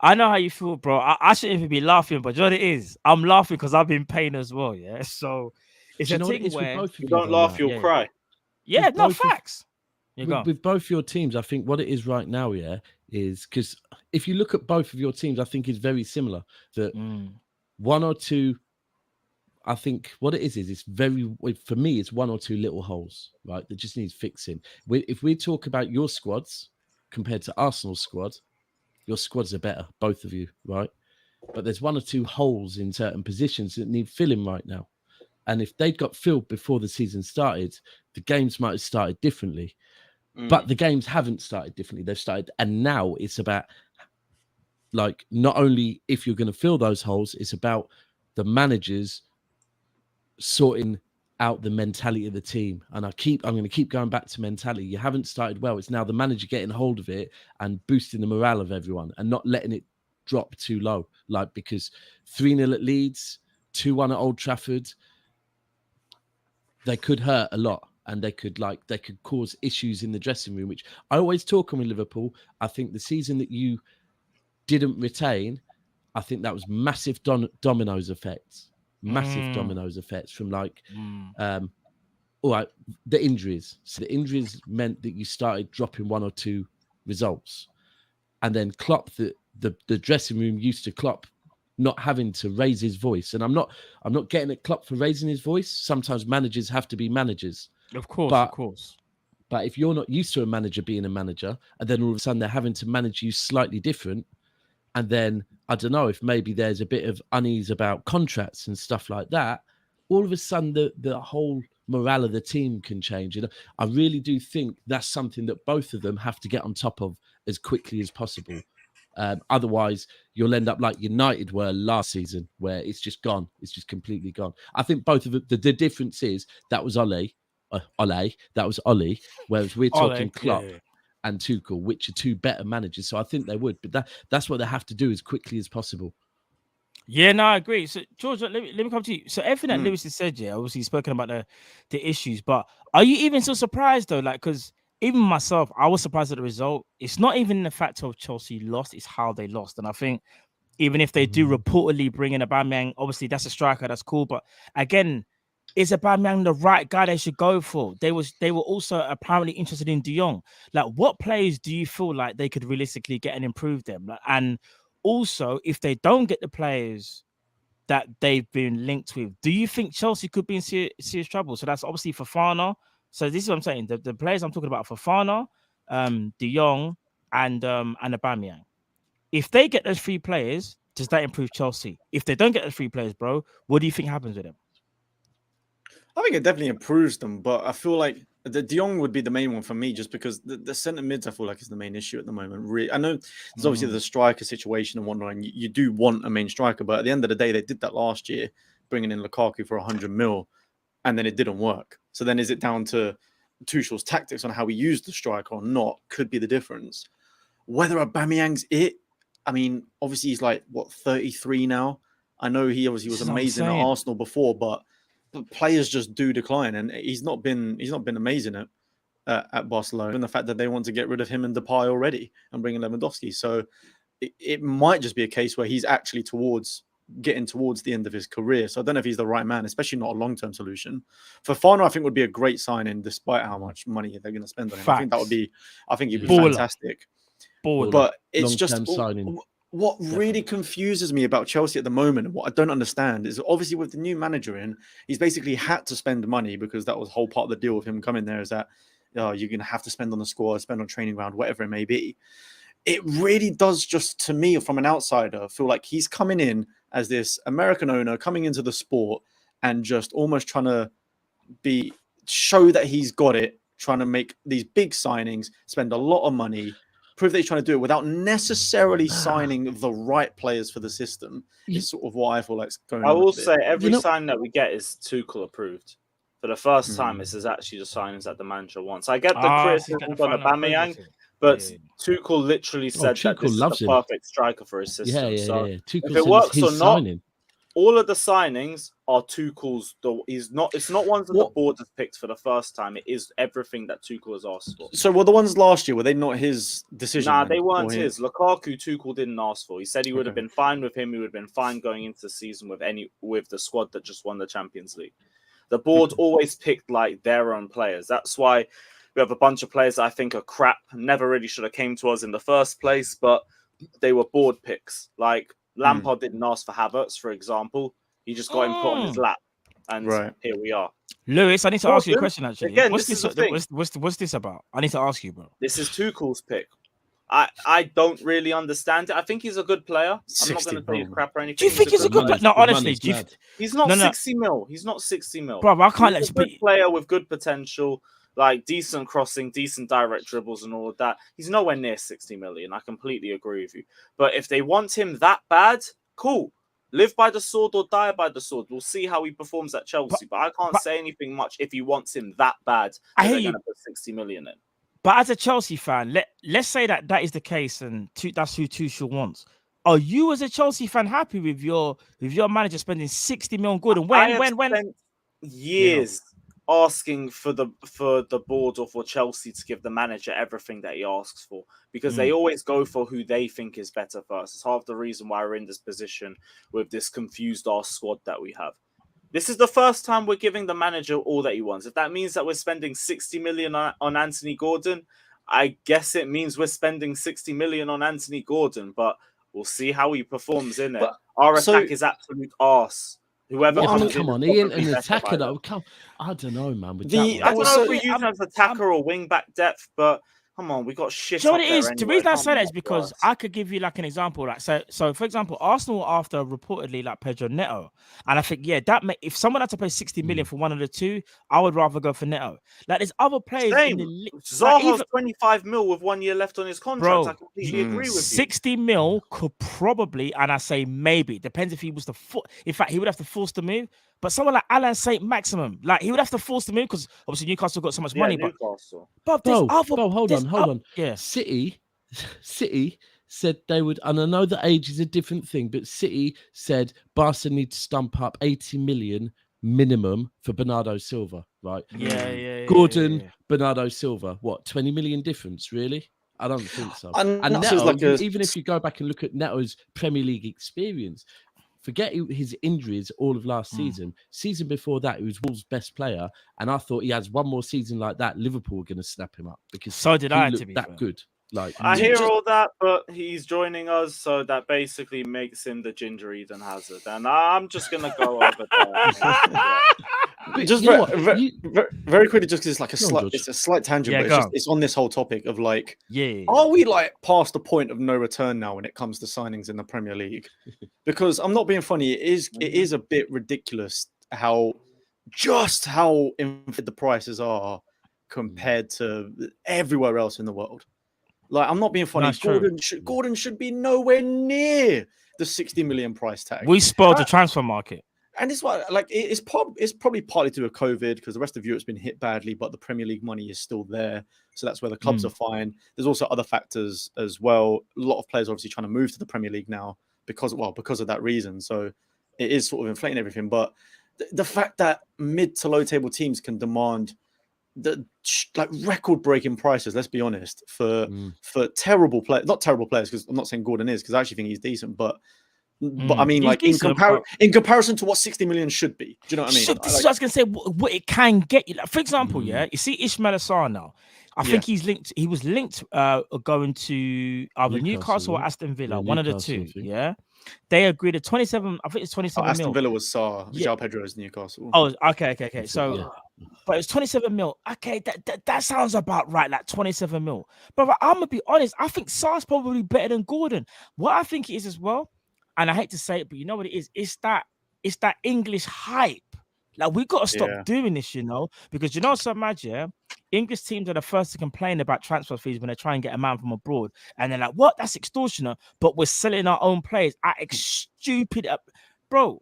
I know how you feel, bro. I shouldn't even be laughing, but do you know what it is? I'm laughing because I've been in pain as well, yeah? So it's Do you a know what it thing is with where... both of You you? don't though, laugh, Matt? you'll Yeah. cry. Yeah, with no, both of- facts. You go. With both your teams, I think what it is right now, yeah, is because if you look at both of your teams, I think it's very similar. That one or two, I think what it is it's very, for me, it's one or two little holes, right, that just needs fixing. If we talk about your squads compared to Arsenal's squad, your squads are better, both of you, right? But there's one or two holes in certain positions that need filling right now. And if they'd got filled before the season started, the games might have started differently. But the games haven't started differently. They've started, and now it's about, like, not only if you're going to fill those holes, it's about the managers sorting out the mentality of the team. And I'm going to keep going back to mentality. You haven't started well. It's now the manager getting hold of it and boosting the morale of everyone and not letting it drop too low. Like, because 3-0 at Leeds, 2-1 at Old Trafford, they could hurt a lot. And they could cause issues in the dressing room, which I always talk on with Liverpool. I think the season that you didn't retain, I think that was massive dominoes effects. Massive dominoes effects from all right, the injuries. So the injuries meant that you started dropping 1 or 2 results. And then Klopp, the dressing room used to Klopp not having to raise his voice. And I'm not getting at Klopp for raising his voice. Sometimes managers have to be managers. Of course. But if you're not used to a manager being a manager, and then all of a sudden they're having to manage you slightly different, and then I don't know if maybe there's a bit of unease about contracts and stuff like that, all of a sudden the whole morale of the team can change. And I really do think that's something that both of them have to get on top of as quickly as possible. Otherwise, you'll end up like United were last season, where it's just gone. It's just completely gone. I think both of the difference is that was Ole, whereas we're talking Klopp and Tuchel, which are 2 better managers. So I think they would, but that's what they have to do as quickly as possible. Yeah, no, I agree. So, George, let me come to you. So, everything that Lewis has said, yeah, obviously, he's spoken about the issues, but are you even so surprised, though? Like, because even myself, I was surprised at the result. It's not even the fact of Chelsea lost, it's how they lost. And I think even if they do reportedly bring in Aubameyang, obviously, that's a striker, that's cool. But again, is Aubameyang the right guy they should go for? They were also apparently interested in De Jong. Like, what players do you feel like they could realistically get and improve them? And also, if they don't get the players that they've been linked with, do you think Chelsea could be in serious trouble? So that's obviously Fofana. So this is what I'm saying. The players I'm talking about are Fofana, De Jong, and Aubameyang. If they get those 3 players, does that improve Chelsea? If they don't get those 3 players, bro, what do you think happens with them? I think it definitely improves them, but I feel like the De Jong would be the main one for me, just because the centre mids I feel like is the main issue at the moment. I know there's obviously the striker situation and whatnot, and you do want a main striker, but at the end of the day, they did that last year, bringing in Lukaku for 100 mil, and then it didn't work. So then is it down to Tuchel's tactics on how he used the striker or not? Could be the difference. Whether Aubameyang's it, I mean, obviously he's like, 33 now? I know he obviously was amazing at Arsenal before, but players just do decline, and he's not been amazing at Barcelona. And the fact that they want to get rid of him and Depay already and bring in Lewandowski, so it might just be a case where he's actually getting towards the end of his career. So I don't know if he's the right man, especially not a long-term solution. Fofana, I think, would be a great signing, despite how much money they're going to spend on him. Facts. I think he'd be fantastic. But it's just signing. What really confuses me about Chelsea at the moment, and what I don't understand, is obviously with the new manager in, he's basically had to spend money, because that was whole part of the deal with him coming there, is that you're going to have to spend on the squad, spend on training ground, whatever it may be. It really does, just to me, from an outsider, feel like he's coming in as this American owner coming into the sport and just almost trying to show that he's got it, trying to make these big signings, spend a lot of money, prove that he's trying to do it without necessarily signing the right players for the system. Is sort of what I feel like is going on. I will say every sign that we get is Tuchel approved. For the first time, this is actually the signings that the manager wants. I get the criticism on Aubameyang, but Tuchel literally said that this is the perfect striker for his system. If it works or not, all of the signings are Tuchel's. It's not ones that the board has picked for the first time. It is everything that Tuchel has asked for. So were the ones last year, were they not his decision? Nah, they weren't his. Lukaku, Tuchel didn't ask for. He said he would have been fine with him. He would have been fine going into the season with the squad that just won the Champions League. The board always picked like their own players. That's why we have a bunch of players that I think are crap. Never really should have came to us in the first place, but they were board picks. Like Lampard didn't ask for Havertz, for example. He just got him put on his lap, and here we are. Lewis, I need to ask you a question. Actually, again, what's this about? I need to ask you, bro. This is Tuchel's pick. I don't really understand it. I think he's a good player. I'm not going to say he's crap or anything. Do you think he's a good player? No, honestly, he's not 60 mil. He's not 60 mil. Bro, I can't let you be a player with good potential, like decent crossing, decent direct dribbles, and all of that. He's nowhere near 60 million. I completely agree with you. But if they want him that bad, cool. live by the sword or die by the sword. We'll see how he performs at Chelsea, but I can't say anything much if he wants him that bad that I hear they're you. going to put 60 million in. But as a Chelsea fan, let's say that is the case, and that's who Tuchel wants. Are you, as a Chelsea fan, happy with your manager spending 60 million good? And I have when spent years asking for the board or for Chelsea to give the manager everything that he asks for, because they always go for who they think is better first. It's half the reason why we're in this position with this confused ass squad that we have. This is the first time we're giving the manager all that he wants. If that means that we're spending 60 million on Anthony Gordon, I guess it means we're spending 60 million on Anthony Gordon, but we'll see how he performs in it. But- Our so- attack is absolute arse. Whoever Yeah, comes but in come is on, he ain't probably an better attacker by though. then. I don't know, man. With The- that I don't one. know So- if we use him as attacker or wing back depth, but come on, we got shit. Do you know up what it there is? The anyway. reason I Can't say be that is much because worse. I could give you like an example. Like so for example, Arsenal after reportedly like Pedro Neto, and I think if someone had to pay 60 million for one of the two, I would rather go for Neto. Like there's other players in Same. the league. Zaha's 25 mil with 1 year left on his contract. Bro, I completely agree with you. 60 mil could probably, and I say maybe, depends if he was in fact, he would have to force the move. But someone like Alan St. Maximum, like he would have to force the move because obviously Newcastle got so much money. Newcastle. But there's other. hold on. Yeah. City said they would, and I know that age is a different thing, but City said Barca need to stump up 80 million minimum for Bernardo Silva, right? Yeah. Gordon, Bernardo Silva, what, 20 million difference, really? I don't think so. And And that's Neto, like even if you go back and look at Neto's Premier League experience, forget his injuries all of last season. Season before that, he was Wolves' best player, and I thought he has one more season like that, Liverpool were going to snap him up because So did he I, looked to be that fair. good. Like I hear all that, but he's joining us, so that basically makes him the Ginger Eden Hazard, and I'm just gonna go over there. just you know very quickly, just because it's like Go on, George. it's a slight tangent, Yeah, but go on. it's on this whole topic of like, Yeah. are we like past the point of no return now when it comes to signings in the Premier League? Because I'm not being funny, it is a bit ridiculous how inflated the prices are compared to everywhere else in the world. Like, I'm not being funny. That's true. Gordon should be nowhere near the 60 million price tag. We spoiled the transfer market. And it's why, like, it's probably partly due to COVID because the rest of Europe's been hit badly, but the Premier League money is still there, so that's where the clubs are fine. There's also other factors as well. A lot of players are obviously trying to move to the Premier League now because of that reason. So it is sort of inflating everything. But the fact that mid to low table teams can demand like record-breaking prices, let's be honest, for terrible players, not terrible players, because I'm not saying Gordon is, because I actually think he's decent, but I mean, He's like decent, in comparison to what 60 million should be. Do you know what I mean? This is what I was gonna say. What it can get you. Like, for example, you see Ismail Assar now. I think he's linked. He was linked going to either Newcastle or Aston Villa, one of the two. Yeah, they agreed to 27. I think it's 27 Aston mil. Villa was Sarr. João Pedro is Newcastle. Oh, okay. So, but it's 27 mil. Okay, that sounds about right. Like 27 mil. But I'm gonna be honest. I think Sarr's probably better than Gordon. What I think it is as well, and I hate to say it, but you know what it is? It's that English hype. Like, we got to stop doing this, because so much, English teams are the first to complain about transfer fees when they try and get a man from abroad, and they're like, "What? That's extortionate." But we're selling our own players at stupid, bro.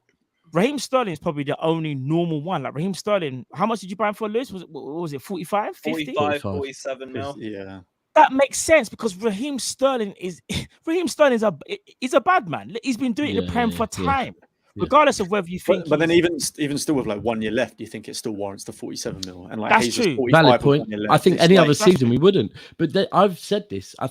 Raheem Sterling is probably the only normal one. Like Raheem Sterling, how much did you buy him for, Lewis? Was it 45, 50? 45, 47 mil. Yeah. That makes sense because Raheem Sterling is a bad man. He's been doing it in the Prem for time. Regardless of whether you think, but then even still with like 1 year left, do you think it still warrants the 47 mil? And like that's Hayes true. Valid point. I think any other season we wouldn't. But I've said this. I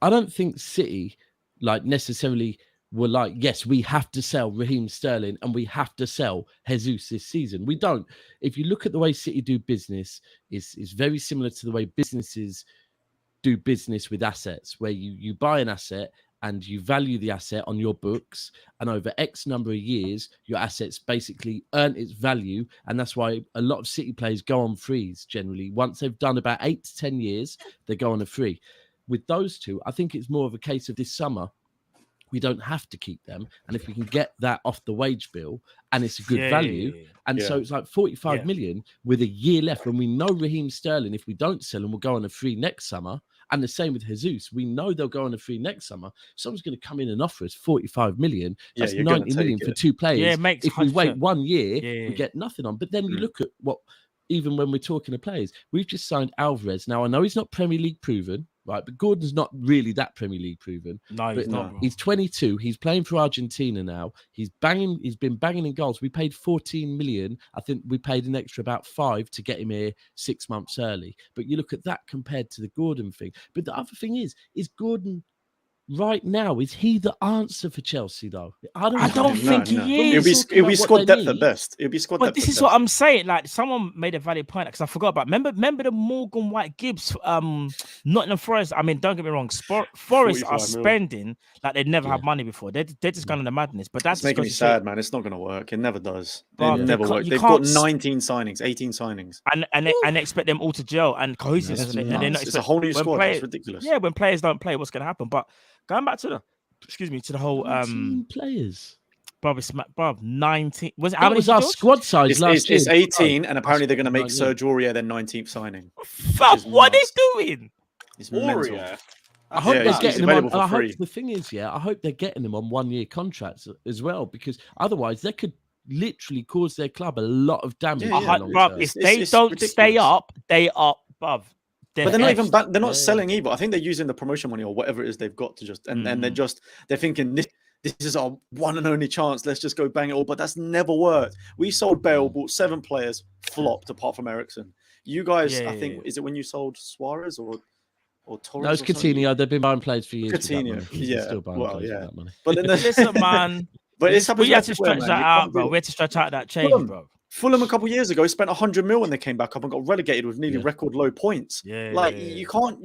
don't think City like necessarily were like, yes, we have to sell Raheem Sterling and we have to sell Jesus this season. We don't. If you look at the way City do business, is very similar to the way businesses do business with assets, where you buy an asset and you value the asset on your books, and over X number of years, your assets basically earn its value. And that's why a lot of City players go on frees generally. Once they've done about 8 to 10 years, they go on a free. With those two, I think it's more of a case of this summer. we don't have to keep them. And if we can get that off the wage bill and it's a good value. And so it's like 45 million with a year left. When we know Raheem Sterling, if we don't sell him, we'll go on a free next summer. And the same with Jesus. We know they'll go on a free next summer. Someone's going to come in and offer us 45 million. That's 90 million for two players. Yeah, it makes if we wait 1 year, Yeah. we get nothing on. But then you look at what, even when we're talking to players, we've just signed Alvarez. Now, I know he's not Premier League proven, right? But Gordon's not really that Premier League proven. No, he's not. Bro. He's 22. He's playing for Argentina now. He's banging. He's been banging in goals. We paid 14 million. I think we paid an extra about 5 to get him here 6 months early. But you look at that compared to the Gordon thing. But the other thing is Gordon right now, is he the answer for Chelsea though? I don't think he is. It'll be squad depth at best. It'll be squad depth. But this is what I'm saying. Like, someone made a valid point because I forgot about. Remember the Morgan White Gibbs, Nottingham Forest. I mean, don't get me wrong. Forest are spending like they'd never had money before. They're just going into madness. But that's making me sad, man. It's not going to work. It never does. It never works. They've got 19 signings, 18 signings, and they expect them all to gel and cohesive. It's a whole new squad. It's ridiculous. Yeah, when players don't play, what's going to happen? But going back to the whole players. Bob, 19. Was it how many was our squad size last year? It's 18, and apparently they're going to make Serge Aurier their 19th signing. Fuck, what are they doing? It's mental. I hope they're getting him on. I hope the thing is, I hope they're getting him on 1-year contracts as well, because otherwise they could literally cause their club a lot of damage. If they don't stay up, they are above. But they're not even back. They're not selling either. I think they're using the promotion money or whatever it is they've got to just, and they're thinking this is our one and only chance. Let's just go bang it all. But that's never worked. We sold Bale, bought 7 players, flopped apart from Ericsson. You guys, I think, is it when you sold Suarez or Torres? No, it's Coutinho. They've been buying players for years. Coutinho, still buying players for that money. But then listen, man. But we had to stretch that out, bro. We had to stretch out that change, bro. Fulham a couple of years ago spent 100 mil when they came back up and got relegated with nearly record low points. You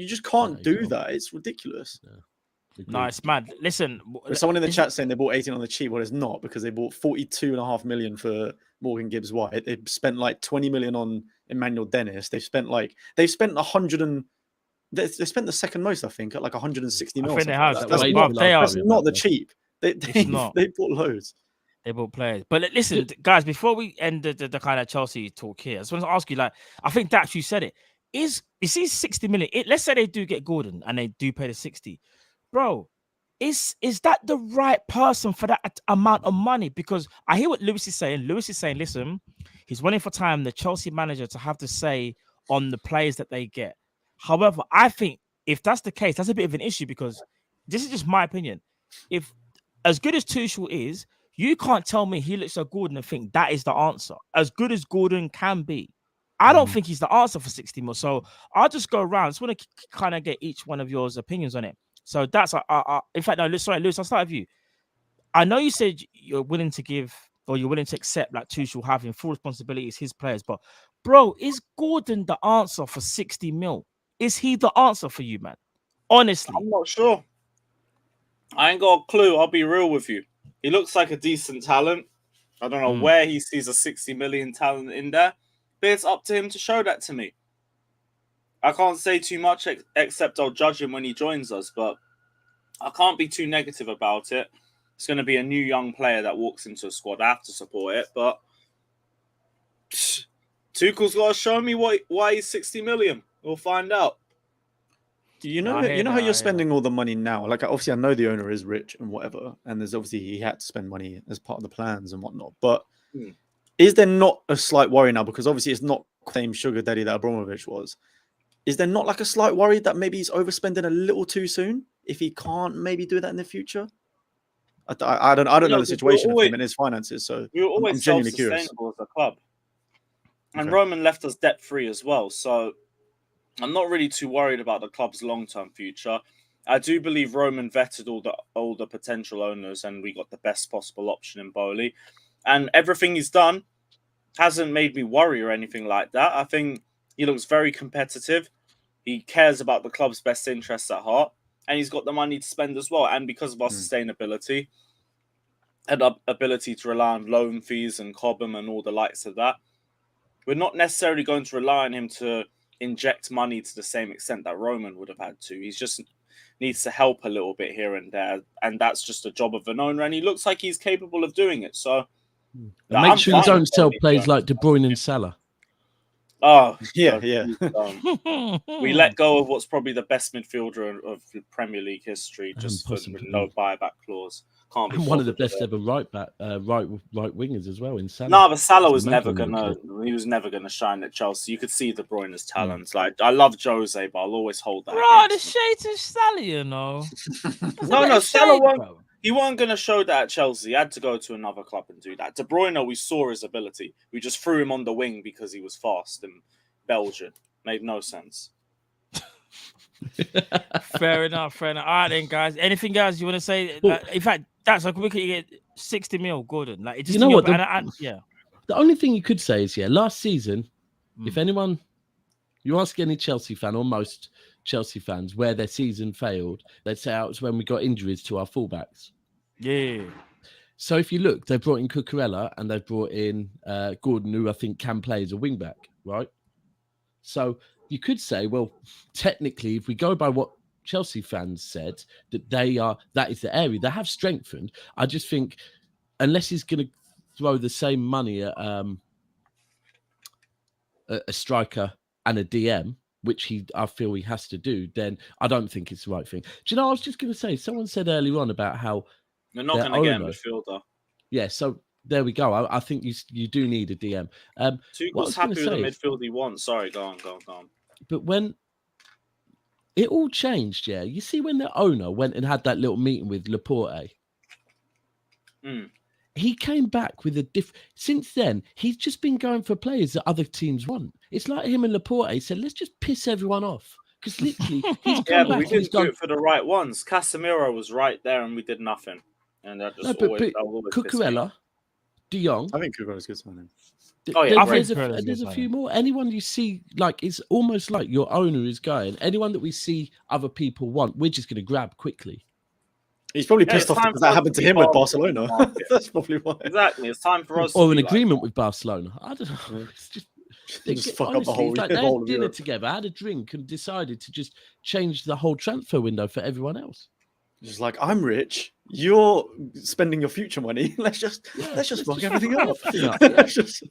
just can't do that. It's ridiculous. No, it's mad. Listen, there's someone in the chat saying they bought 18 on the cheap. Well, it's not, because they bought 42.5 million for Morgan Gibbs White. They spent like 20 million on Emmanuel Dennis. They've spent 100 and they spent the second most, I think, at like 160 mil. I think they have. That's not the cheap. They bought loads. They bought players. But listen, guys, before we end the kind of Chelsea talk here, I just want to ask you, like, I think Dax, you said it. Is he 60 million? Let's say they do get Gordon and they do pay the 60. Bro, is that the right person for that amount of money? Because I hear what Lewis is saying. Lewis is saying, listen, he's running for time, the Chelsea manager, to have to say on the players that they get. However, I think if that's the case, that's a bit of an issue, because this is just my opinion. If as good as Tuchel is, you can't tell me he looks at Gordon and think that is the answer. As good as Gordon can be, I don't think he's the answer for 60 mil. So I'll just go around. I just want to kind of get each one of yours opinions on it. So that's in fact, no, sorry, Lewis, I'll start with you. I know you said you're willing to give, or you're willing to accept, like, Tuchel having full responsibility as his players, but bro, is Gordon the answer for 60 mil? Is he the answer for you, man? Honestly, I'm not sure. I ain't got a clue. I'll be real with you. He looks like a decent talent. I don't know where he sees a 60 million talent in there, but it's up to him to show that to me. I can't say too much except I'll judge him when he joins us, but I can't be too negative about it. It's going to be a new young player that walks into a squad. I have to support it, but Tuchel's got to show me why he's 60 million. We'll find out. You know how you're spending all the money now. Like, obviously, I know the owner is rich and whatever, and there's obviously he had to spend money as part of the plans and whatnot. But is there not a slight worry now, because obviously it's not the same sugar daddy that Abramovich was? Is there not like a slight worry that maybe he's overspending a little too soon if he can't maybe do that in the future? I don't know the situation of him and his finances, so we were always self-sustainable as a club, and Roman left us debt-free as well. So I'm not really too worried about the club's long-term future. I do believe Roman vetted all the potential owners, and we got the best possible option in Bowley. And everything he's done hasn't made me worry or anything like that. I think he looks very competitive. He cares about the club's best interests at heart, and he's got the money to spend as well. And because of our sustainability and our ability to rely on loan fees and Cobham and all the likes of that, we're not necessarily going to rely on him to inject money to the same extent that Roman would have had to. He's just needs to help a little bit here and there, and that's just a job of an owner, and he looks like he's capable of doing it. So And I'm make sure you fine don't with sell Tony players Jones. like De Bruyne and Salah. Oh, Yeah, God, yeah. please, we let go of what's probably the best midfielder of the Premier League history just for possibly. no buyback clause. Can't be And one of the bothered with best it. ever right wingers as well in Salah. No, but Salah It's was never amazing, gonna. isn't He was never gonna shine at Chelsea. You could see De Bruyne's talents. Like I love Jose, but I'll always hold that. Bro, the against him. shade to Salah, you know. No, Salah shade, won't. bro. He wasn't going to show that at Chelsea. He had to go to another club and do that. De Bruyne, we saw his ability. We just threw him on the wing because he was fast and Belgian. Made no sense. Fair enough, fair enough. All right, then, guys. Anything else you want to say? Well- In fact, that's like we could get 60 mil, Gordon. Like, it just You know in what, your- the- yeah. The only thing you could say is, last season, if Mm. anyone, you ask any Chelsea fan or most Chelsea fans where their season failed, they'd say it was when we got injuries to our fullbacks. Yeah. So if you look, they brought in Cucurella and they've brought in Gordon, who I think can play as a wing back, right? So you could say, well, technically, if we go by what Chelsea fans said, that is the area they have strengthened. I just think unless he's going to throw the same money at a striker and a DM, which I feel he has to do, then I don't think it's the right thing. Do you know, I was just going to say, someone said earlier on about how You're not their going to get a owner- midfielder. yeah, so there we go. I think you do need a DM. What I Tuchel's was happy gonna with the say is- midfield he wants. Sorry, go on. But when it all changed, you see when the owner went and had that little meeting with Laporte, Mm. he came back with a different. Since then, he's just been going for players that other teams want. It's like him and Laporte said, let's just piss everyone off. Because literally, he's Yeah, come but we back and he's didn't do gone, it for the right ones. Casemiro was right there and we did nothing. And that just no, but always, that will always piss me off. Cucurella, De Jong. I think Cucurella's good signing. Oh, yeah, there's, great. there's a few more. Anyone you see, like, it's almost like your owner is going. Anyone that we see other people want, we're just going to grab quickly. He's probably Yeah, pissed it's off time because for that us happened to to be him with bargains in the Barcelona. market. That's probably why. Exactly. It's time for us Or to an be like agreement that. with Barcelona. I don't know. It's just, Just fuck up the honestly, whole, it's like the they whole had of dinner Europe. together, had a drink, and decided to just change the whole transfer window for everyone else. Just like, I'm rich, you're spending your future money. Let's just fuck everything up. everything up, yeah. Let's just-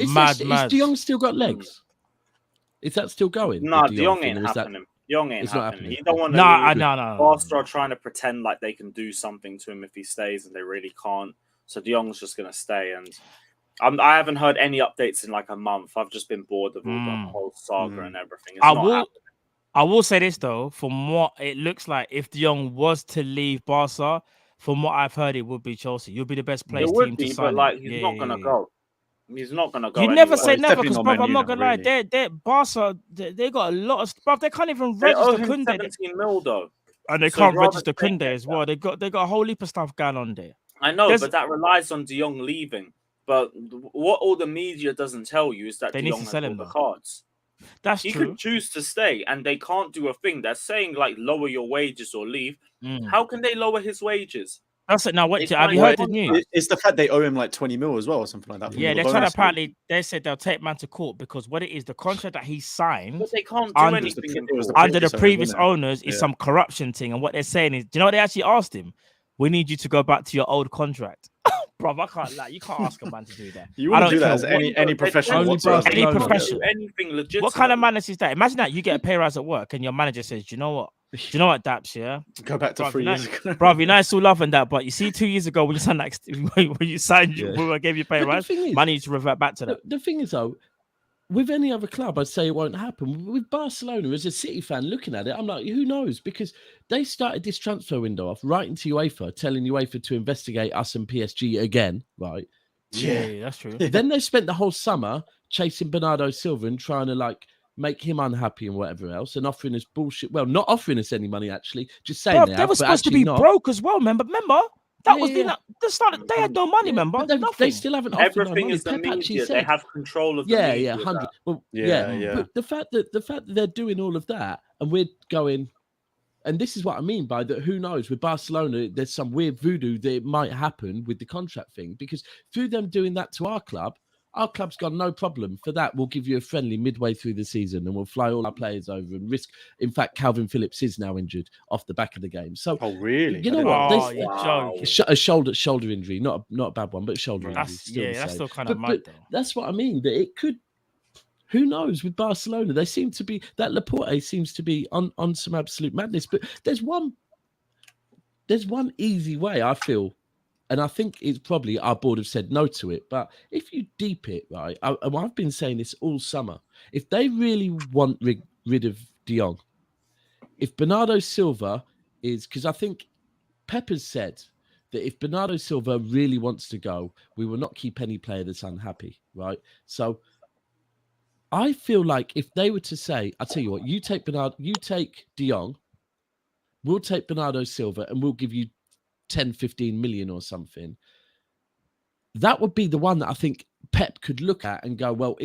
Mad. Is De Jong still got legs? Is that still going? No, the De De Jong thing, ain't or is that- happening. De Jong ain't It's not happening. happening. He don't want to. No. Barca are trying to pretend like they can do something to him if he stays, and they really can't. So De Jong's just going to stay. And I haven't heard any updates in like a month. I've just been bored of all the whole saga and everything. It's I not will. happening. I will say this though, from what it looks like, if De Jong was to leave Barca, from what I've heard, it would be Chelsea. You'll be the best placed It would team be, to sign but him. like he's not going to Yeah. go. He's not going to go. You never anywhere. say Well, never, it's because definitely not I'm not Man gonna lie, U now, they're Barca. They got a lot of stuff. They can't even They owe register him Kunde, 17 mil though. and they so can't I'd rather register stay Kunde there, as well. They got a whole heap of stuff going on there. I know, There's- but that relies on De Jong leaving. But what all the media doesn't tell you is that They De need Jong to has sell all him, the though. cards. That's He true. could choose to stay, and they can't do a thing. They're saying like lower your wages or leave. Mm. How can they lower his wages? That's it. Now, They have you signed heard the him. news? It's the fact they owe him like 20 mil as well or something like that. from Yeah, all the they're trying to bonus. apparently. They said they'll take man to court because what it is, the contract that he signed But they can't do Under- anything in it was the court. under the previous previous owners, owners is Yeah. some corruption thing, and what they're saying is, do you know what they actually asked him? We need you to go back to your old contract, bro. I can't lie. You can't ask a man to do that. You I wouldn't don't do that care as what- any professional Only whatsoever. Any Barcelona. professional. Anything legit. What kind of madness is that? Imagine that you get a pay rise at work and your manager says, "Do you know what? Do you know what, Daps? Yeah, Go back to Bruv, 3 you know- years ago. bro, you know it's all loving that, but you see, 2 years ago when you signed when you signed, Yeah. when I gave you pay But the rise, thing is- money to revert back to that. The thing is, though, with any other club, I'd say it won't happen. With Barcelona, as a City fan looking at it, I'm like, who knows? Because they started this transfer window off writing to UEFA, telling UEFA to investigate us and PSG again, right? Yeah, that's true. Then they spent the whole summer chasing Bernardo Silva and trying to like make him unhappy and whatever else, and offering us bullshit. Well, not offering us any money actually, just saying Bro, they they have, were but supposed to actually be not. broke as well, remember? That Yeah, was yeah. the start. They had no money, Yeah, remember? but they Nothing. still haven't offered no Everything money. is the Pep actually media. They said- have control of the yeah, media. 100. Well, Yeah, yeah, yeah. But the fact that they're doing all of that, and we're going, and this is what I mean by that. Who knows? With Barcelona, there's some weird voodoo that it might happen with the contract thing, because through them doing that to our club, our club's gone, no problem. For that, we'll give you a friendly midway through the season and we'll fly all our players over and risk. In fact, Calvin Phillips is now injured off the back of the game. So, Oh, really? you I know didn't what? know. Oh, you're joking. A shoulder injury, not a bad one, but a shoulder injury. That's Still the that's same. still kind of mad But though. that's what I mean. That it could. Who knows with Barcelona? They seem to be that Laporte seems to be on some absolute madness. But there's one easy way I feel, and I think it's probably our board have said no to it. But if you deep it right, I've been saying this all summer. If they really want rid of De Jong, if Bernardo Silva is, because I think Pep has said that if Bernardo Silva really wants to go, we will not keep any player that's unhappy, right? So I feel like if they were to say, I tell you what, you take De Jong, we'll take Bernardo Silva and we'll give you 10, 15 million or something. That would be the one that I think Pep could look at and go, well,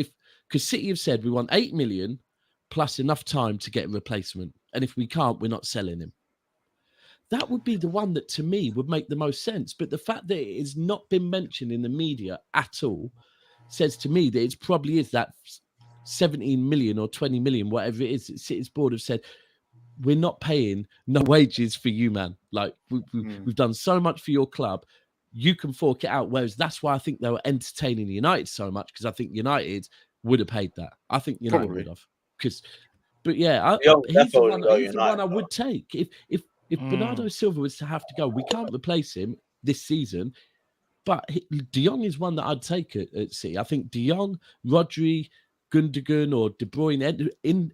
because City have said we want 8 million plus enough time to get a replacement. And if we can't, we're not selling him. That would be the one that to me would make the most sense. But the fact that it has not been mentioned in the media at all says to me that it probably is that 17 million or 20 million, whatever it is, that City's board have said, we're not paying no wages for you, man. Like we've done so much for your club. You can fork it out. Whereas that's why I think they were entertaining United so much, because I think United would have paid that. I think United would have. But yeah, he's the one I would take. If Bernardo Silva was to have to go, we can't replace him this season. But De Jong is one that I'd take at City. I think De Jong, Rodri, Gundogan, or De Bruyne in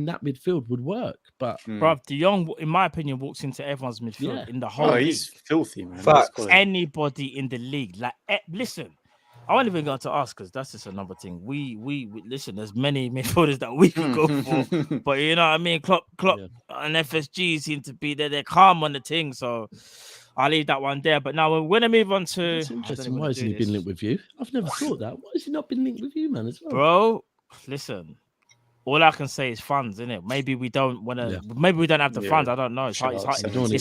that midfield would work. But Bruv, De Jong, in my opinion, walks into everyone's midfield in the whole league. He's filthy, man. Facts. Anybody in the league, like, listen, I won't even go to ask because that's just another thing. We listen. There's many midfielders that we could go for, but you know what I mean. Klopp and FSG seem to be there. They're calm on the thing, so I'll leave that one there. But now we're gonna move on to. That's interesting. Why hasn't he been linked with you? I've never thought that. Why has he not been linked with you, man? As well, bro. Listen, all I can say is funds, isn't it? Maybe we don't want to. Maybe we don't have the funds. I don't know. It's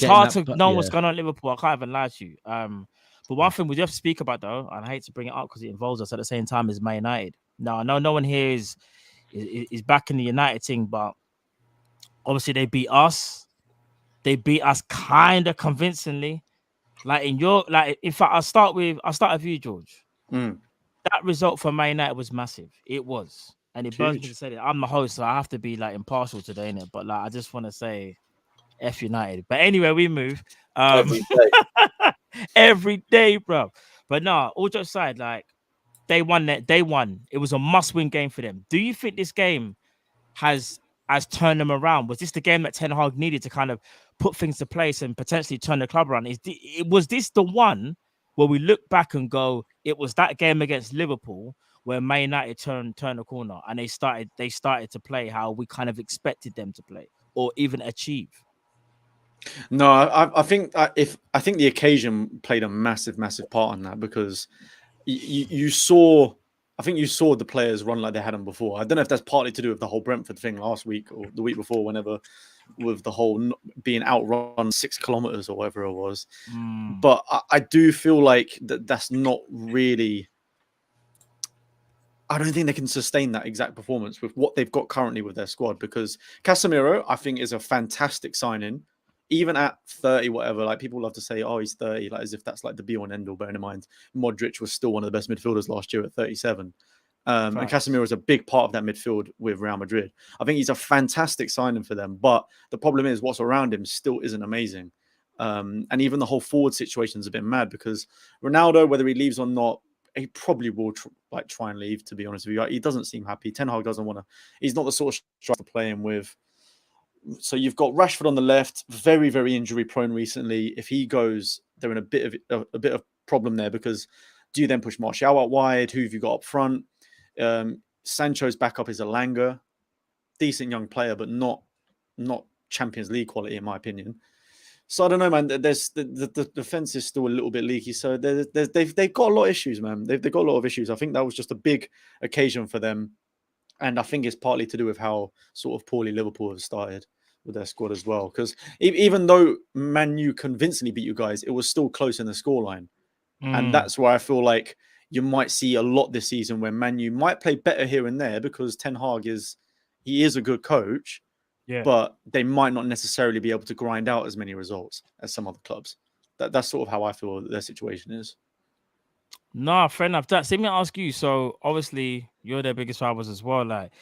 hard to know what's going on at Liverpool. I can't even lie to you. But one thing we do have to speak about, though, and I hate to bring it up because it involves us at the same time, is Man United. Now, I know no one here is back in the United thing, but obviously they beat us. They beat us kind of convincingly. In fact, I'll start with you, George. That result for Man United was massive. It was. And it burns me to say that. I'm the host, so I have to be like impartial today, innit? But like I just want to say F United. But anyway, we move. Every day, bro. But no, all jokes aside, like they won. It was a must-win game for them. Do you think this game has turned them around? Was this the game that Ten Hag needed to kind of put things to place and potentially turn the club around? Was this the one where we look back and go, it was that game against Liverpool where Man United turned the corner and they started to play how we kind of expected them to play or even achieve? No, I think the occasion played a massive part in that, because you saw the players run like they hadn't before. I don't know if that's partly to do with the whole Brentford thing last week or the week before, whenever, with the whole being outrun 6 kilometers or whatever it was. But I do feel like that's not really. I don't think they can sustain that exact performance with what they've got currently with their squad, because Casemiro, I think, is a fantastic signing. Even at 30, whatever, like people love to say, oh, he's 30, like as if that's like the be-all and end-all, bearing in mind Modric was still one of the best midfielders last year at 37. And Casemiro is a big part of that midfield with Real Madrid. I think he's a fantastic signing for them, but the problem is what's around him still isn't amazing. And even the whole forward situation's a bit mad, because Ronaldo, whether he leaves or not, he probably will try and leave, to be honest with you. He doesn't seem happy. Ten Hag doesn't want to, he's not the sort of striker to play him with. So you've got Rashford on the left, very, very injury prone recently. If he goes, they're in a bit of problem there, because do you then push Martial out wide? Who have you got up front? Sancho's backup is Elanga, decent young player, but not Champions League quality in my opinion. So I don't know, man. There's the defense is still a little bit leaky. So they've got a lot of issues, man. They've got a lot of issues. I think that was just a big occasion for them. And I think it's partly to do with how sort of poorly Liverpool have started with their squad as well. Because even though Man U convincingly beat you guys, it was still close in the scoreline. And that's where I feel like you might see a lot this season where Man U might play better here and there because Ten Hag is a good coach, but they might not necessarily be able to grind out as many results as some other clubs. That's sort of how I feel their situation is. Nah, fair enough. Let me ask you. So obviously you're their biggest rivals as well. Like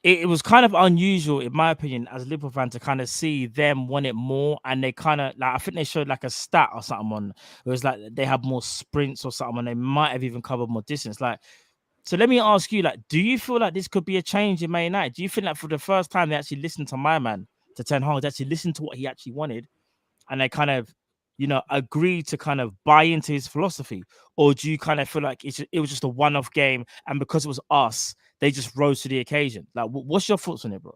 it was kind of unusual, in my opinion, as a Liverpool fan, to kind of see them want it more, and they kind of like I think they showed like a stat or something on it was like they have more sprints or something, and they might have even covered more distance. Like, so let me ask you, like, do you feel like this could be a change in Man United? Do you think that for the first time they actually listened to my man, to Ten Hag, they actually listened to what he actually wanted, and they kind of, you know, agreed to kind of buy into his philosophy? Or do you kind of feel like it was just a one-off game, and because it was us, they just rose to the occasion? Like, what's your thoughts on it, bro?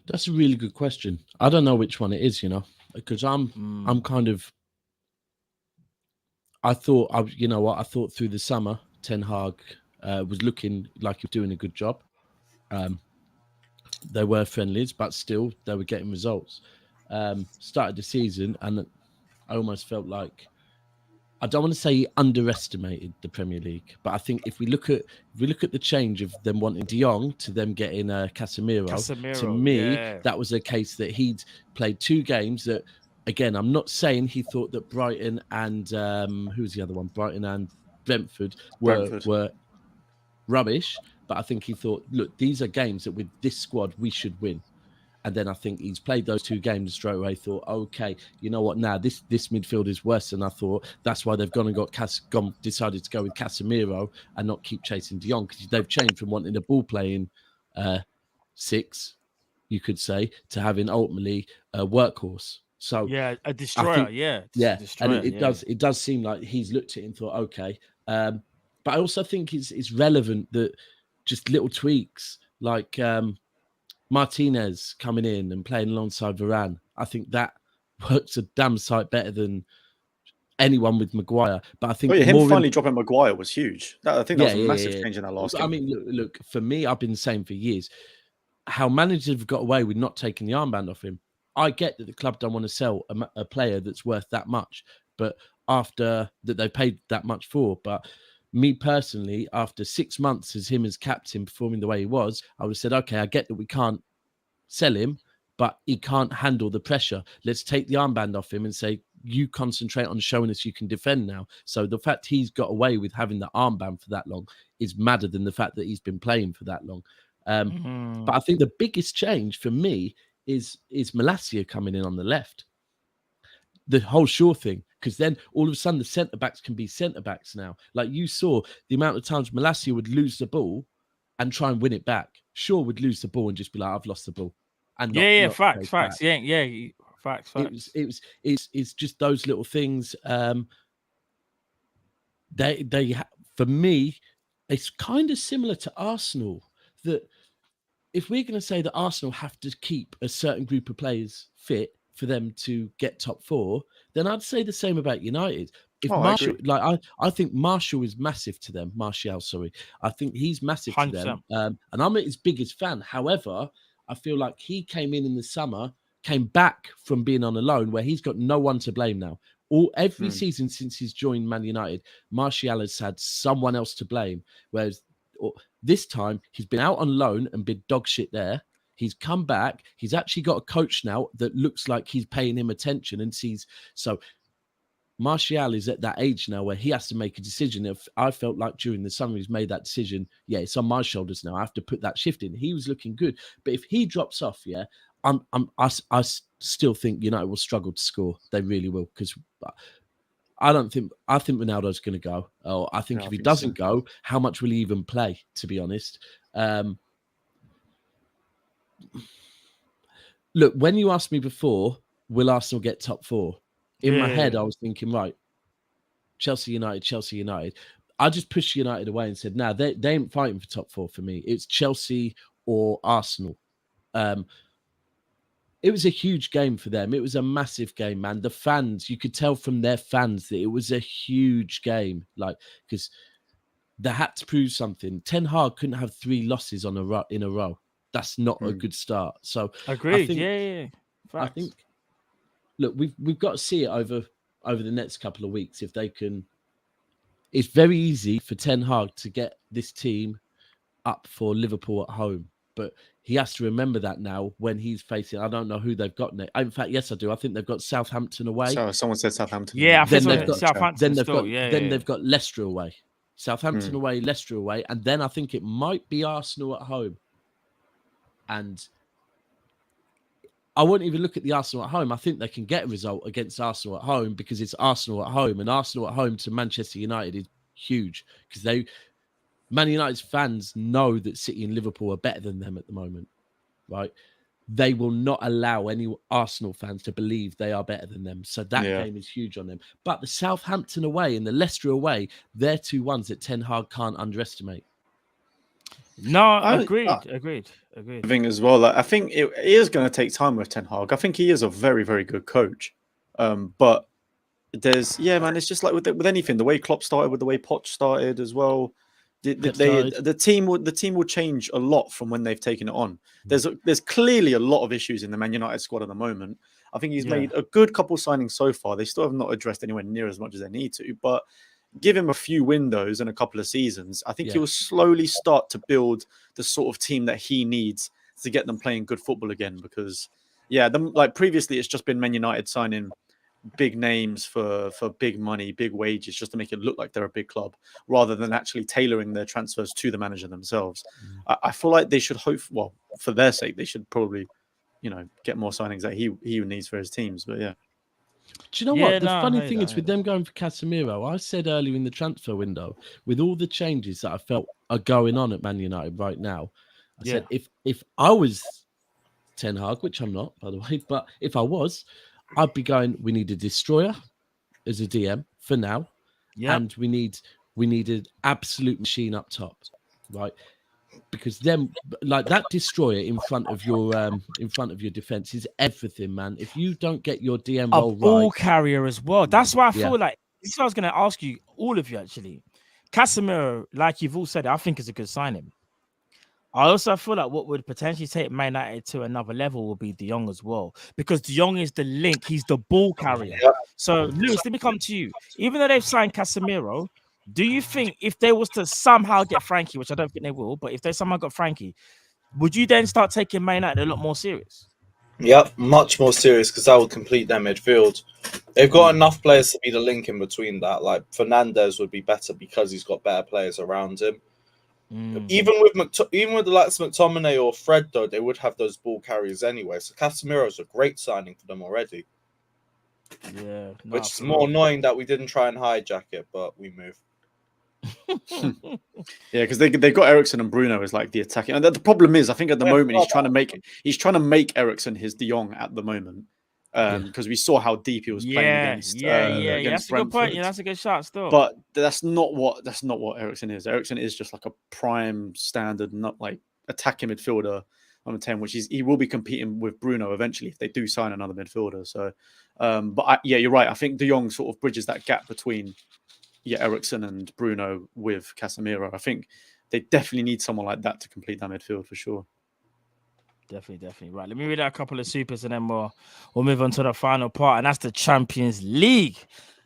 That's a really good question. I don't know which one it is, you know, because I'm kind of. I thought through the summer, Ten Hag was looking like he was doing a good job. They were friendlies, but still they were getting results. Started the season, and I almost felt like, I don't want to say he underestimated the Premier League, but I think if we look at the change of them wanting De Jong to them getting Casemiro, to me that was a case that he'd played 2 games that, again, I'm not saying he thought that Brighton and who's the other one? Brighton and Brentford were rubbish, but I think he thought, look, these are games that with this squad we should win. And then I think he's played those 2 games straight away. Thought, okay, you know what? Now this midfield is worse than I thought. That's why they've decided to go with Casemiro and not keep chasing De Jong, because they've changed from wanting a ball playing 6, you could say, to having ultimately a workhorse. So yeah, a destroyer. And it does seem like he's looked at it and thought, okay. But I also think it's relevant that just little tweaks like. Martinez coming in and playing alongside Varane, I think that works a damn sight better than anyone with Maguire. But I think him finally dropping Maguire was huge. I think that was a massive change in that last game. I mean, look, for me, I've been saying for years how managers have got away with not taking the armband off him. I get that the club don't want to sell a player that's worth that much, but after that they paid that much for. But me personally, after 6 months as him as captain performing the way he was, I would have said, okay, I get that we can't sell him, but he can't handle the pressure. Let's take the armband off him and say, you concentrate on showing us you can defend now. So the fact he's got away with having the armband for that long is madder than the fact that he's been playing for that long. But I think the biggest change for me is Malacia coming in on the left. The whole Shaw thing, because then all of a sudden the centre-backs can be centre-backs now. Like you saw the amount of times Malacia would lose the ball and try and win it back. Shaw would lose the ball and just be like, I've lost the ball. And facts. Facts. It's just those little things. For me, it's kind of similar to Arsenal, that if we're going to say that Arsenal have to keep a certain group of players fit for them to get top 4, then I'd say the same about United. If Martial, I think Martial is massive to them. Martial, sorry, I think he's massive 100%. To them. And I'm his biggest fan. However, I feel like he came in the summer, came back from being on a loan where he's got no one to blame now. Every season since he's joined Man United, Martial has had someone else to blame. Whereas this time he's been out on loan and been dog shit there. He's come back. He's actually got a coach now that looks like he's paying him attention and sees. So Martial is at that age now where he has to make a decision. If I felt like during the summer he's made that decision, it's on my shoulders now. I have to put that shift in. He was looking good, but if he drops off, I still think United will struggle to score. They really will, because I think Ronaldo's going to go. Oh, I think if he doesn't go, how much will he even play? To be honest. Look, when you asked me before, will Arsenal get top 4? In my head, I was thinking, right, Chelsea United. I just pushed United away and said, no, they ain't fighting for top 4 for me. It's Chelsea or Arsenal. It was a huge game for them. It was a massive game, man. The fans, you could tell from their fans that it was a huge game, because they had to prove something. Ten Hag couldn't have 3 losses in a row. That's not a good start. So agreed. I think, look, we've got to see it over over the next couple of weeks if they can. It's very easy for Ten Hag to get this team up for Liverpool at home, but he has to remember that now when he's facing. I don't know who they've got next. In fact, yes, I do. I think they've got Southampton away. So someone said Southampton. Yeah, I think Then so. they've got Southampton. then they've still. got Yeah, then yeah. they've got Leicester away, Southampton away, Leicester away, and then I think it might be Arsenal at home. And I won't even look at the Arsenal at home. I think they can get a result against Arsenal at home because it's Arsenal at home, and Arsenal at home to Manchester United is huge because Man United's fans know that City and Liverpool are better than them at the moment, right? They will not allow any Arsenal fans to believe they are better than them. So that game is huge on them. But the Southampton away and the Leicester away, they're two ones that Ten Hag can't underestimate. No, agreed. The thing as well, like, I think it is going to take time with Ten Hag. I think he is a very, very good coach. But it's just like with anything, the way Klopp started, with the way Poch started as well. The team will change a lot from when they've taken it on. There's clearly a lot of issues in the Man United squad at the moment. I think he's made a good couple signings so far. They still have not addressed anywhere near as much as they need to, but give him a few windows and a couple of seasons. I think he will slowly start to build the sort of team that he needs to get them playing good football again. Because like previously, it's just been Man United signing big names for big money, big wages, just to make it look like they're a big club, rather than actually tailoring their transfers to the manager themselves. I feel like they should for their sake, they should probably, get more signings that he needs for his teams. But yeah. Do you know what? The funny thing is with them going for Casemiro, I said earlier in the transfer window, with all the changes that I felt are going on at Man United right now, I said if I was Ten Hag, which I'm not, by the way, but if I was, I'd be going, we need a destroyer as a DM for now. And we need an absolute machine up top, right? Because then, like, that destroyer in front of your defense is everything, man. If you don't get your DM role right, ball carrier as well. That's why I feel like this is what I was going to ask you, all of you actually. Casemiro, like you've all said, I think is a good signing. I also feel like what would potentially take Man United to another level will be De Jong as well, because De Jong is the link. He's the ball carrier. So, Lewis, let me come to you. Even though they've signed Casemiro, do you think if they was to somehow get Frankie, which I don't think they will, but if they somehow got Frankie, would you then start taking Man United a lot more serious? Yep, much more serious, because that would complete their midfield. They've got enough players to be the link in between that. Like Fernandes would be better because he's got better players around him. Even with the likes of McTominay or Fred, though, they would have those ball carriers anyway. So Casemiro is a great signing for them already. Yeah, which is more annoying that we didn't try and hijack it, but we move. Because they got Eriksen and Bruno as like the attacking. And the problem is, I think at the moment he's trying to make Eriksen his De Jong at the moment. Because we saw how deep he was playing against. That's a good point. Yeah, that's a good shot still. But that's not what Eriksen is. Eriksen is just like a prime standard, not like attacking midfielder on 10, which he will be competing with Bruno eventually if they do sign another midfielder. So, you're right. I think De Jong sort of bridges that gap between Eriksen and Bruno with Casemiro. I think they definitely need someone like that to complete that midfield for sure. Definitely. Right, let me read out a couple of supers and then we'll move on to the final part, and that's the Champions League.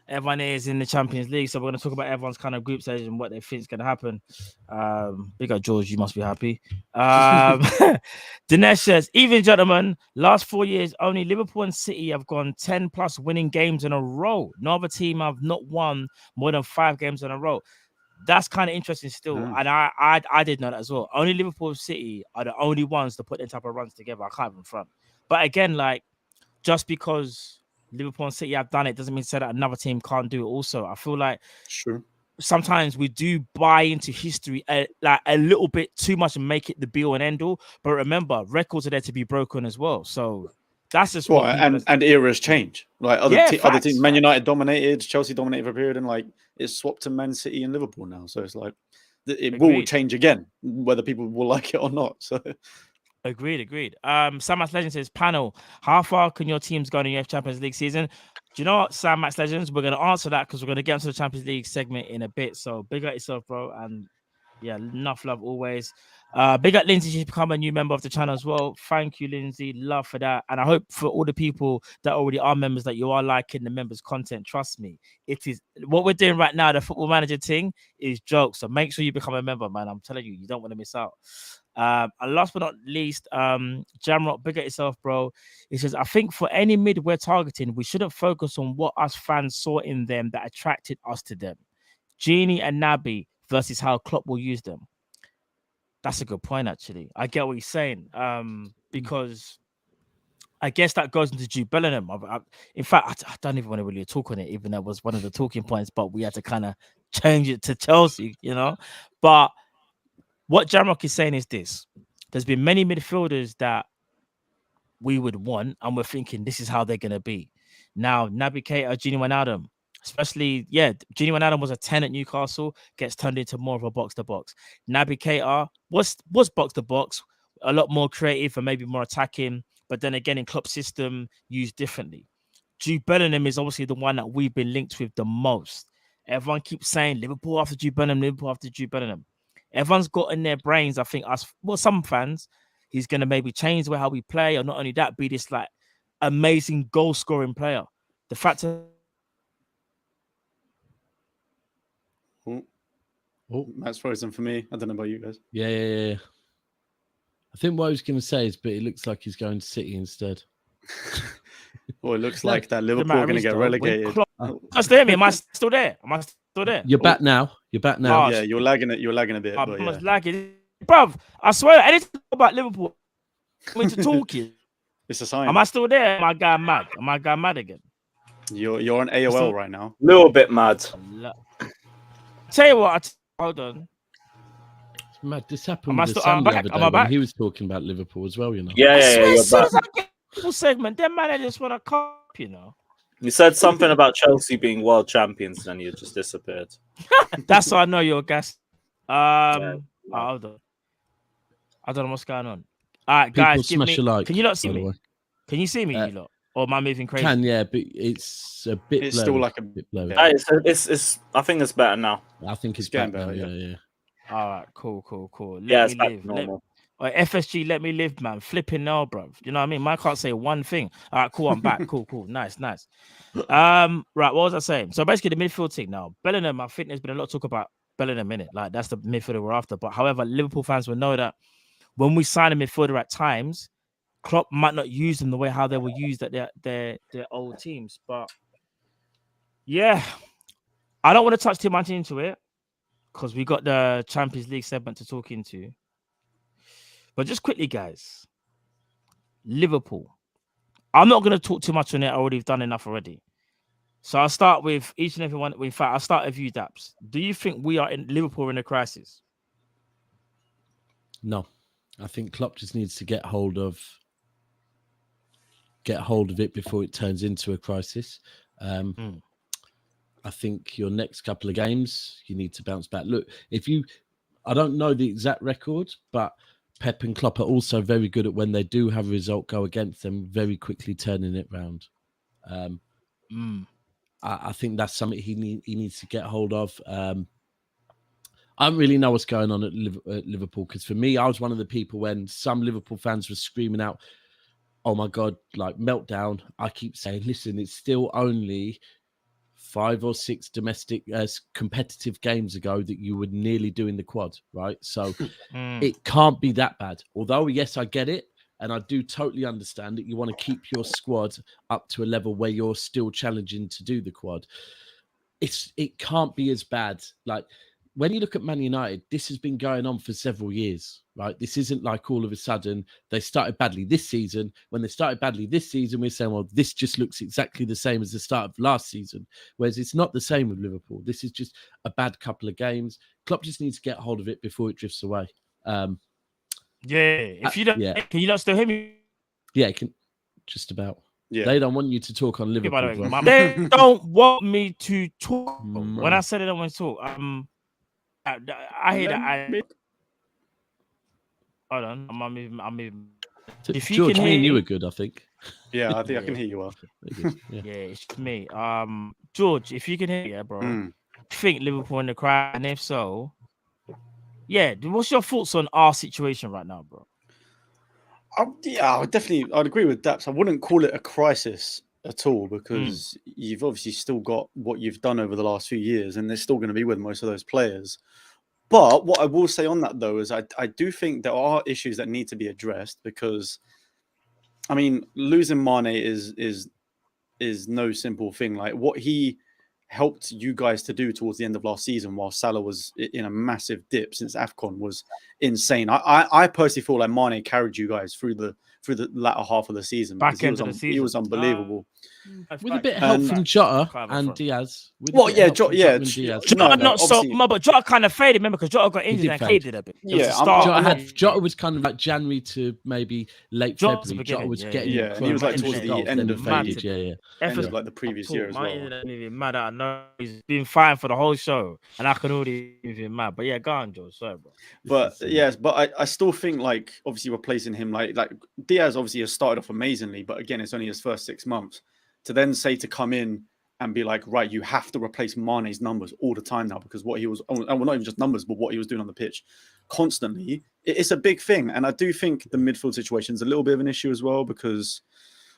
Everyone is in the Champions League, so we're going to talk about everyone's kind of group stage and what they think is going to happen. Big up George, you must be happy. Dinesh says, even gentlemen, last 4 years, only Liverpool and City have gone 10 plus winning games in a row. No other team have not won more than 5 games in a row. That's kind of interesting still. And I did know that as well. Only Liverpool and City are the only ones to put them type of runs together. I can't even front. But again, like, just because Liverpool and City have done it doesn't mean to say that another team can't do it also. I feel like sometimes we do buy into history like a little bit too much and make it the be all and end all. But remember, records are there to be broken as well. So that's just and eras change. Like other teams, Man United dominated, Chelsea dominated for a period, and like it's swapped to Man City and Liverpool now. So it's like it will change again, whether people will like it or not. So agreed. Sam Max Legend says, panel, how far can your teams go in the UEFA Champions League season? Do you know what, Sam Max Legends? We're going to answer that because we're going to get into the Champions League segment in a bit. So big up yourself, bro, and Yeah, enough love always. Big up Lindsay, she's become a new member of the channel as well. Thank you, Lindsay. Love for that. And I hope for all the people that already are members that you are liking the members' content. Trust me, it is what we're doing right now. The football manager thing is jokes. So make sure you become a member, man. I'm telling you, you don't want to miss out. And last but not least, Jamrock, big at yourself, bro. He says, I think for any mid we're targeting, we shouldn't focus on what us fans saw in them that attracted us to them. Genie and Naby versus how Klopp will use them. That's a good point, actually. I get what he's saying. Because I guess that goes into Jude Bellingham. In fact, I don't even want to really talk on it, even though it was one of the talking points, but we had to kind of change it to Chelsea, you know. But what Jamrock is saying is this: there's been many midfielders that we would want, and we're thinking this is how they're going to be. Now, Naby Keita, Gini Wijnaldum, especially, Gini Wijnaldum was a 10 at Newcastle, gets turned into more of a box-to-box. Naby Keita was box-to-box, a lot more creative and maybe more attacking, but then again, in Klopp's system, used differently. Jude Bellingham is obviously the one that we've been linked with the most. Everyone keeps saying Liverpool after Jude Bellingham, Liverpool after Jude Bellingham. Everyone's got in their brains, I think, some fans, he's going to maybe change the way how we play, or not only that, be this like amazing goal scoring player. The fact of Matt's frozen for me. I don't know about you guys. Yeah. I think what I was going to say is, but it looks like he's going to City instead. Well, it looks like that Liverpool are going to get relegated. Hear me? Am I still there? You're back now. Oh, yeah, you're lagging a bit. I But was yeah. lagging. Bruv, I swear, anything about Liverpool, I'm into talking. It's a sign. Am I still there? Am I going mad? Am I going mad again? You're on AOL right now. Little bit mad. Tell you what, hold on. It's mad. This happened Am I with still- Sam I'm the back? other Am day I when back? he was talking about Liverpool as well, you know. Yeah, As you're soon back. as I get a full segment, them man, I just want to cop, you know. You said something about Chelsea being world champions, then you just disappeared. That's how I know you're a gas. Yeah. Hold on. I don't know what's going on. All right, People guys, give smash me. a like, Can you not see by the me? way. Can you see me, you lot? Or am I moving crazy? Can, yeah, but it's a bit It's blurry. still like a bit blurry. yeah. It's. I think it's better now. I think it's getting back now, better, yeah. All right, cool. Yeah, Let it's me back live. to normal. FSG, let me live, man. Flipping now, bro. You know what I mean? I can't say one thing. All right, cool. I'm back. Cool. Nice. Right, what was I saying? So basically, the midfield thing now. Bellingham, I think there's been a lot of talk about Bellingham in it. Like that's the midfielder we're after. But however, Liverpool fans will know that when we sign a midfielder at times, Klopp might not use them the way how they were used at their old teams. But yeah, I don't want to touch too much into it because we got the Champions League segment to talk into. But just quickly, guys, Liverpool. I'm not going to talk too much on it. I already done enough already. So I'll start with each and every one. In fact, I'll start with you, Daps. Do you think we are in Liverpool in a crisis? No, I think Klopp just needs to get hold of it before it turns into a crisis. I think your next couple of games, you need to bounce back. Look, I don't know the exact record, but Pep and Klopp are also very good at when they do have a result go against them, very quickly turning it round. I think that's something he needs to get hold of. I don't really know what's going on at Liverpool because for me, I was one of the people when some Liverpool fans were screaming out, "Oh my God, like meltdown." I keep saying, listen, it's still only 5 or 6 domestic competitive games ago that you were nearly doing the quad, right? So it can't be that bad. Although, yes, I get it. And I do totally understand that you want to keep your squad up to a level where you're still challenging to do the quad. It can't be as bad. Like when you look at Man United, this has been going on for several years, right? This isn't like all of a sudden they started badly this season. When they started badly this season, we're saying, well, this just looks exactly the same as the start of last season. Whereas it's not the same with Liverpool. This is just a bad couple of games. Klopp just needs to get hold of it before it drifts away. If you don't, can you not still hear me? Yeah, can just about. Yeah. They don't want you to talk on Liverpool. By the way, bro. they don't want me to talk. When I said they don't want to talk, I hear that. Hold on, I'm moving. If you George, can me and hear, you are good, I think. Yeah, I think I can hear you well. Yeah. It's me. George, if you can hear, bro. I think Liverpool in the crowd, and if so, Yeah, what's your thoughts on our situation right now, bro? I'd agree with Daps. I wouldn't call it a crisis at all because you've obviously still got what you've done over the last few years, and they're still going to be with most of those players. But what I will say on that though is I do think there are issues that need to be addressed because, I mean, losing Mane is no simple thing. Like what he helped you guys to do towards the end of last season while Salah was in a massive dip since AFCON was insane. I personally feel like Mane carried you guys through the latter half of the season because he was unbelievable. With a bit of help from Jota and Diaz. Jota but Jota kind of faded, remember, because Jota got injured and faded a bit. Jota was kind of like January to maybe late February. Jota was getting and he was like towards the end of faded. End of like the previous year as well. Mad. I know he's been fine for the whole show, and I can already be mad. But yeah, go on, Joe. Sorry, bro. But I still think like obviously replacing him like Diaz obviously has started off amazingly, but again, it's only his first 6 months. To then say to come in and be like, right, you have to replace Mane's numbers all the time now because what he was, well, not even just numbers, but what he was doing on the pitch constantly, it's a big thing. And I do think the midfield situation is a little bit of an issue as well because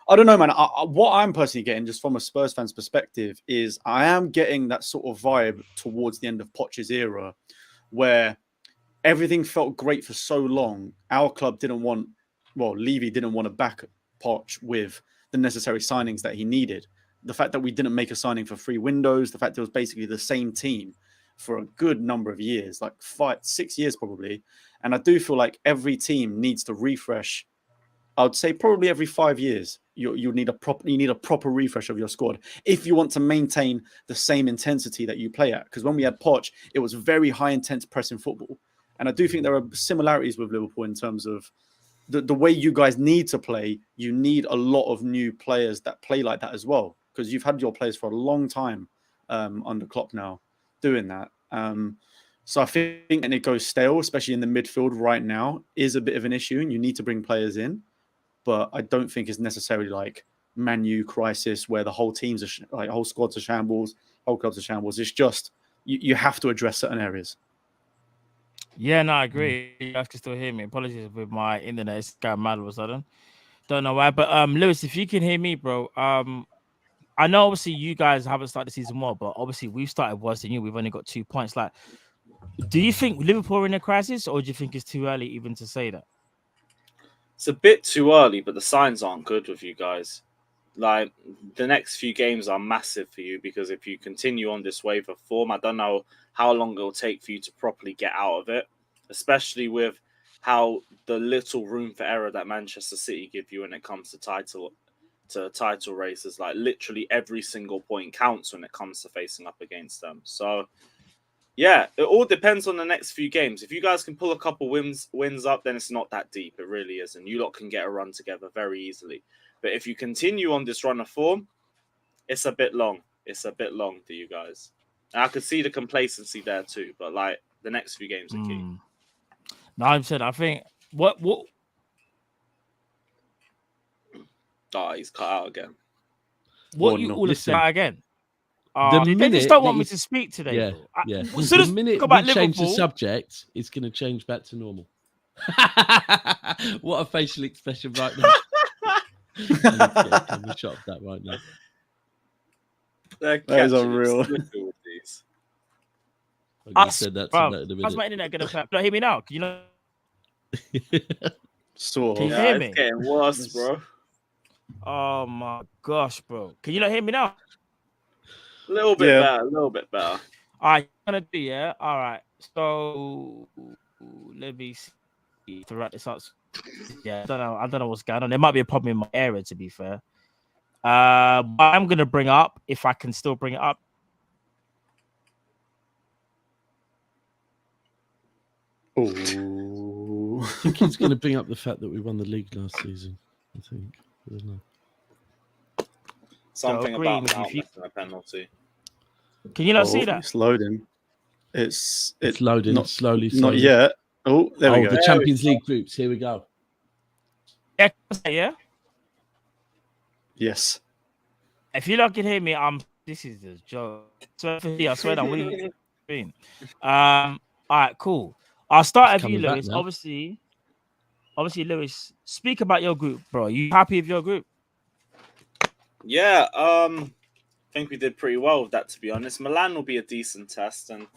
I don't know, man. What I'm personally getting just from a Spurs fan's perspective is I am getting that sort of vibe towards the end of Poch's era where everything felt great for so long. Our club Levy didn't want to back Poch with the necessary signings that he needed. The fact that we didn't make a signing for 3 windows, the fact it was basically the same team for a good number of years, like 5-6 years probably. And I do feel like every team needs to refresh. I would say probably every 5 years, you need a proper refresh of your squad if you want to maintain the same intensity that you play at. Because when we had Poch, it was very high intense pressing football. And I do think there are similarities with Liverpool in terms of the way you guys need to play. You need a lot of new players that play like that as well, because you've had your players for a long time under Klopp now doing that. So I think and it goes stale, especially in the midfield right now, is a bit of an issue, and you need to bring players in. But I don't think it's necessarily like Man U crisis where the whole teams are like whole squads are shambles, whole clubs are shambles. It's just you have to address certain areas. Yeah, no, I agree. You guys can still hear me. Apologies with my internet. It's got mad all of a sudden. Don't know why. But Lewis, if you can hear me, bro. I know obviously you guys haven't started the season well, but obviously we've started worse than you. We've only got 2 points. Like, do you think Liverpool are in a crisis, or do you think it's too early even to say that? It's a bit too early, but the signs aren't good with you guys. Like, the next few games are massive for you because if you continue on this wave of form, I don't know how long it'll take for you to properly get out of it, especially with how the little room for error that Manchester City give you when it comes to title races. Like, literally every single point counts when it comes to facing up against them. So, yeah, it all depends on the next few games. If you guys can pull a couple wins up, then it's not that deep. It really isn't. You lot can get a run together very easily. But if you continue on this run of form, it's a bit long. It's a bit long for you guys. And I could see the complacency there too. But like the next few games are key. No, I'm saying I think what. Oh, he's cut out again. What you all listen again? They just don't want me to speak today. Yeah, bro. yeah. The minute we change the subject, it's going to change back to normal. What a facial expression right now. I need to get a camera shot of that right now. That is unreal. I said that how's my internet going to clap? Don't hear me now. Can you know? So can you hear me? It's getting worse, bro. Oh my gosh, bro. Can you not hear me now? A little bit better. All right, gonna do, yeah. All right. So let me see to wrap this up. Yeah, I don't know what's going on. There might be a problem in my area, to be fair. But I'm gonna bring up, if I can still bring it up. Oh, I think he's going to bring up the fact that we won the league last season. I think. I don't know. Something about a penalty. Can you not see that? It's loading. It's loading not, slowly. Not yet. Oh, there we go. The Champions League groups. Here we go. Yeah. Yes. If you lot can hear me, this is a joke. I swear that we. All right, cool. I'll start It's with you, coming back Lewis. now. Obviously, Lewis. Speak about your group, bro. Are you happy with your group? Yeah, I think we did pretty well with that, to be honest. Milan will be a decent test, and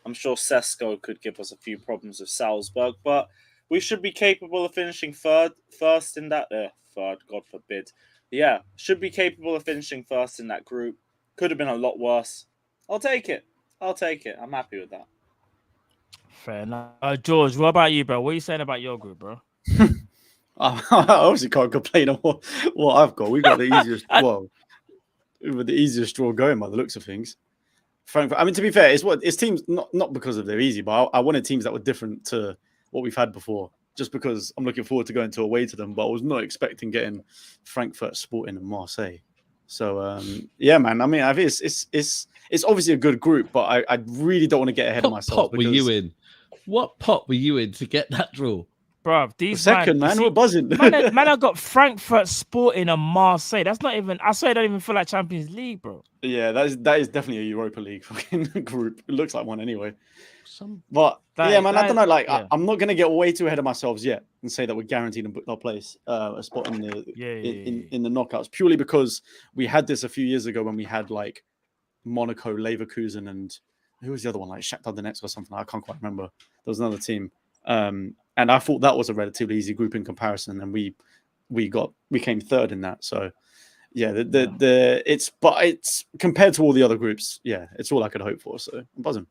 I'm sure Sesko could give us a few problems with Salzburg, but we should be capable of finishing first in that. Third, God forbid. Yeah, should be capable of finishing first in that group. Could have been a lot worse. I'll take it. I'm happy with that. Fair enough. George, what about you, bro? What are you saying about your group, bro? I obviously can't complain on what I've got. We got the easiest. Well, we were the easiest draw going by the looks of things. Frankfurt. I mean, to be fair, it's teams not because of they're easy, but I wanted teams that were different to what we've had before. Just because I'm looking forward to going to away to them, but I was not expecting getting Frankfurt, Sporting, and Marseille. So yeah, man. I mean, I think it's obviously a good group, but I really don't want to get ahead of myself. What pot were you in? What pot were you in to get that draw? Bro, The these second, man, we're buzzing. man, I got Frankfurt, Sporting, and Marseille. That's not even. I swear, I don't even feel like Champions League, bro. Yeah, that is definitely a Europa League fucking group. It looks like one anyway. But That- yeah, man, I don't know. Like, yeah. I'm not gonna get way too ahead of myself yet and say that we're guaranteed our place, a spot in the in the knockouts, purely because we had this a few years ago when we had like Monaco, Leverkusen, and who was the other one? Like Shakhtar Donetsk or something. I can't quite remember. There was another team, and I thought that was a relatively easy group in comparison, and we came third in that. So yeah, it's compared to all the other groups. Yeah, it's all I could hope for. So I'm buzzing.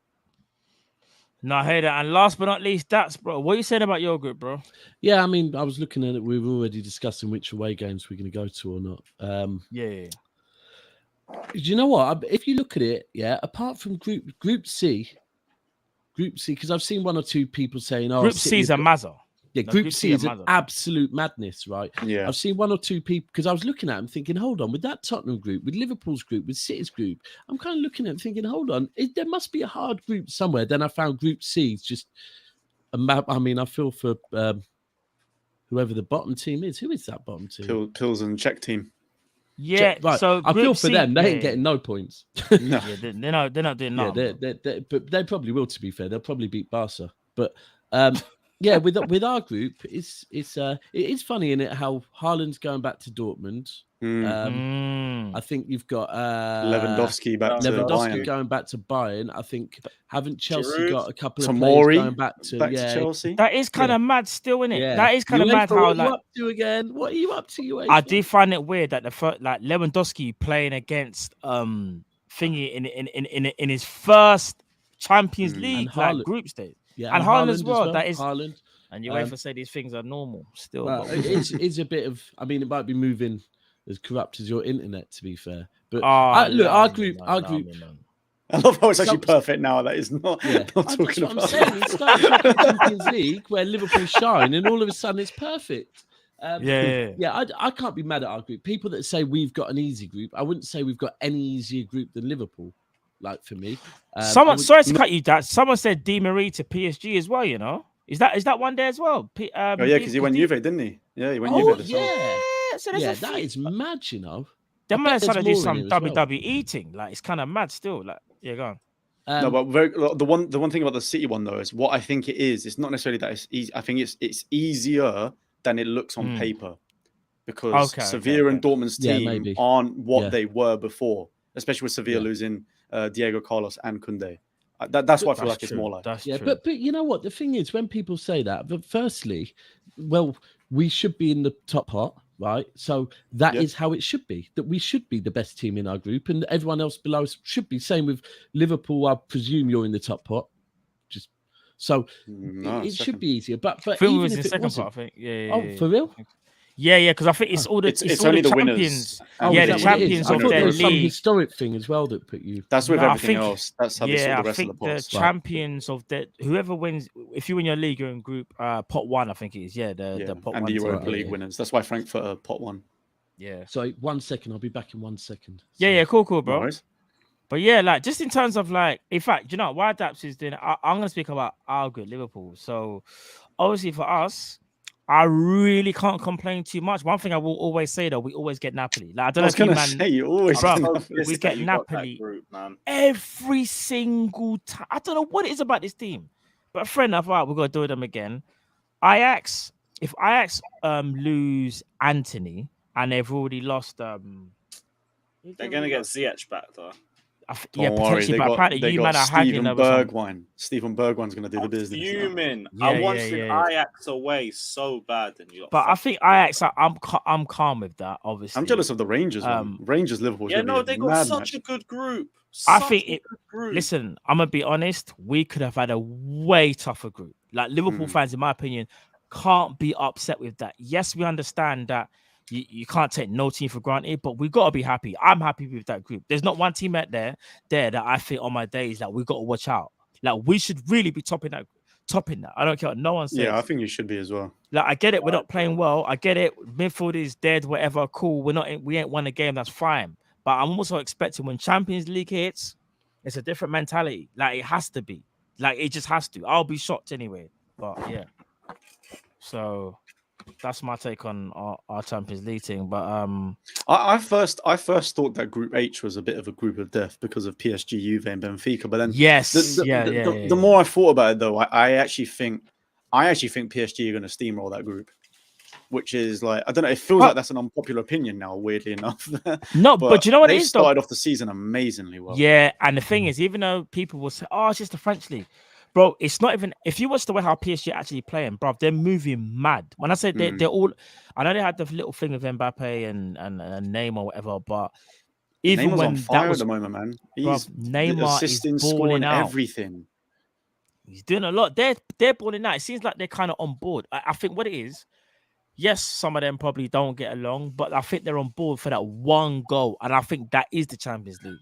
No, I hear that. And last but not least, that's bro. What are you saying about your group, bro? Yeah, I mean, I was looking at it. We were already discussing which away games we're going to go to or not. Yeah. Do you know what? If you look at it, yeah, apart from Group C, because I've seen one or two people saying, "Oh, Group City C's a have got-" mazza. Yeah, No, Group C is an mazza. absolute madness, right? Yeah. I've seen one or two people because I was looking at them thinking, hold on, with that Tottenham group, with Liverpool's group, with City's group, I'm kind of looking at them thinking, hold on, there must be a hard group somewhere. Then I found Group C is just a map. I mean, I feel for whoever the bottom team is. Who is that bottom team? Pilsen Czech team. Yeah. Right. So I feel Group for C, them. They yeah, ain't getting no points. No. Yeah, they're not doing nothing. Yeah, but they probably will. To be fair, they'll probably beat Barca. But yeah, with our group, it is funny in it how Haaland's going back to Dortmund. I think you've got Lewandowski back to Lewandowski Bayern. going back to Bayern. I think haven't Chelsea Giroud, got a couple of Tomori players going back to Chelsea. That is kind of mad, still, isn't it? Yeah. That is kind of UEFA, mad how what are you like up to again? What are you up to? UEFA? I do find it weird that the first, like Lewandowski playing against thingy in his first Champions League And like Haaland. group stage. Yeah, and Haaland as well. That is, Haaland. and UEFA say these things are normal still. Well, but it's a bit of. I mean, it might be moving as corrupt as your internet, to be fair. But look, our group. I love how it's actually perfect now. That is not, Yeah, not that's talking what I'm about. saying. It's starting talking Champions League where Liverpool shine, and all of a sudden it's perfect. Yeah. I can't be mad at our group. People that say we've got an easy group, I wouldn't say we've got any easier group than Liverpool. Like for me, Sorry to cut you. That someone said Di Maria to PSG as well. You know, is that one day as well? Oh yeah, because he went Juve, didn't he? Yeah, he went Juve. As well. Yeah, so there's that is mad, you know. Them I man bet trying to do there's some more in it as well. WWE thing. Like it's kind of mad still. Like yeah, go on. No, but the one thing about the City one though is what I think it is. It's not necessarily that it's easy. I think it's easier than it looks on paper because Sevilla and Dortmund's team aren't what they were before, especially with Sevilla losing Diego Carlos and Koundé. That's why I feel like it's more like. That's Yeah, true. but you know what? The thing is, when people say that, but firstly, well, we should be in the top pot, right? So that is how it should be. That we should be the best team in our group, and everyone else below us should be. Same with Liverpool. I presume you're in the top pot. Just so it should be easier. But I think even it was if the it second wasn't, part. I think. Yeah. oh, for real? Yeah, because I think it's all the It's all only the the champions. winners. Oh, Yeah, is the that what it is? champions I of thought there their was some league. historic thing as well that put you. That's with No, I everything think- else. That's how they sort Yeah, the I rest of think the the pots. champions of the whoever wins. If you win your league, you're in group pot one. I think it is. Yeah, the pot and one. the team. Europa team. League winners. That's why Frankfurt are pot one. Yeah. Sorry, 1 second. I'll be back in 1 second. Yeah, cool, No bro. worries. But yeah, like just in terms of like, in fact, you know, why Daps is doing. I'm gonna speak about our good Liverpool. So obviously for us, I really can't complain too much. One thing I will always say though, we always get Napoli. Like I don't I was know going if to you say, you always Bruv, get we Napoli. get You got that Napoli group, man. every single time. I don't know what it is about this team. But fair enough. Right, we're gonna do them again. Ajax. If Ajax lose Anthony and they've already lost They're gonna get Ziyech back though. yeah, Don't worry, potentially, but apparently they you got man are haggling Stephen over some. Bergwijn. Stephen Bergwijn's going to do the business. now. Fuming. Yeah, I yeah, wanted yeah. Ajax away so bad, and you. But I think Ajax, I'm calm with that. Obviously, I'm jealous of the Rangers one. Rangers Liverpool. Yeah, no, they got mad such match. a good group. I Such think a good group. Listen, I'm gonna be honest. We could have had a way tougher group. Like Liverpool fans, in my opinion, can't be upset with that. Yes, we understand that you can't take no team for granted, but we got to be happy. I'm happy with that group. There's not one team out there that I think on my days that we got to watch out. Like we should really be topping that. I don't care what no one says. Yeah, I think you should be as well. Like I get it, we're not playing well. I get it. Midfield is dead, whatever. Cool. We ain't won a game. That's fine. But I'm also expecting when Champions League hits, it's a different mentality. Like it has to be. Like it just has to. I'll be shocked anyway. But yeah. So that's my take on our Champions League thing. But I first thought that Group H was a bit of a group of death because of PSG, Juve, and Benfica. But then yes, the more I thought about it, though, I actually think PSG are going to steamroll that group. Which is like, I don't know, it feels like that's an unpopular opinion now, weirdly enough. No, but you know what it they is, started off the season amazingly well. Yeah, and the thing is, even though people will say, oh, it's just the French league. Bro, it's not even, if you watch the way how PSG actually playing, bro, they're moving mad. When I say they're all, I know they had the little thing with Mbappe and Neymar or whatever, but even Neymar's when on fire that was, at the moment, man. bro, He's Neymar assisting, is balling scoring out. everything. He's doing a lot. They're balling out. It seems like they're kind of on board. I think what it is, yes, some of them probably don't get along, but I think they're on board for that one goal. And I think that is the Champions League.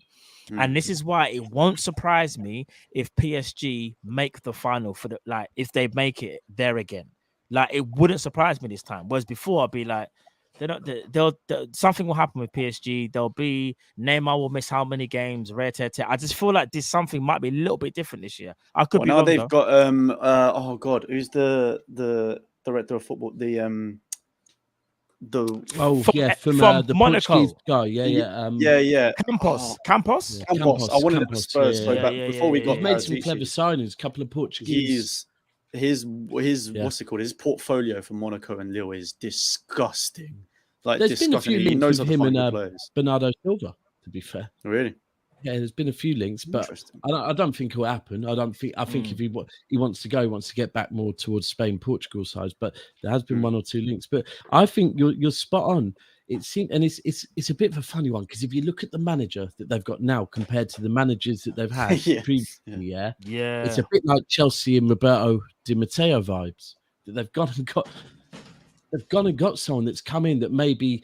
And this is why it won't surprise me if PSG make the final for if they make it there again. Like it wouldn't surprise me this time. Whereas before I'd be like, they'll something will happen with PSG. There'll be Neymar will miss how many games, I just feel like this something might be a little bit different this year. I could be now wrong, they've though. got oh god, who's the director of football? from the Monaco. Portuguese guy. Yeah. Campos. Campos. I wanted the Spurs so bad before we got He's made some clever signings. A couple of Portuguese. His what's it called? His portfolio for Monaco and Lille is disgusting. Like There's disgusting. been a few He knows links how with to him find and players. Bernardo Silva. To be fair, Really? yeah, there's been a few links, but Interesting. I don't think it'll happen. I think if he wants to go, he wants to get back more towards Spain, Portugal sides. But there has been one or two links. But I think you're spot on. It seems, and it's a bit of a funny one because if you look at the manager that they've got now compared to the managers that they've had previously, it's a bit like Chelsea and Roberto Di Matteo vibes. That they've gone and got someone that's come in that maybe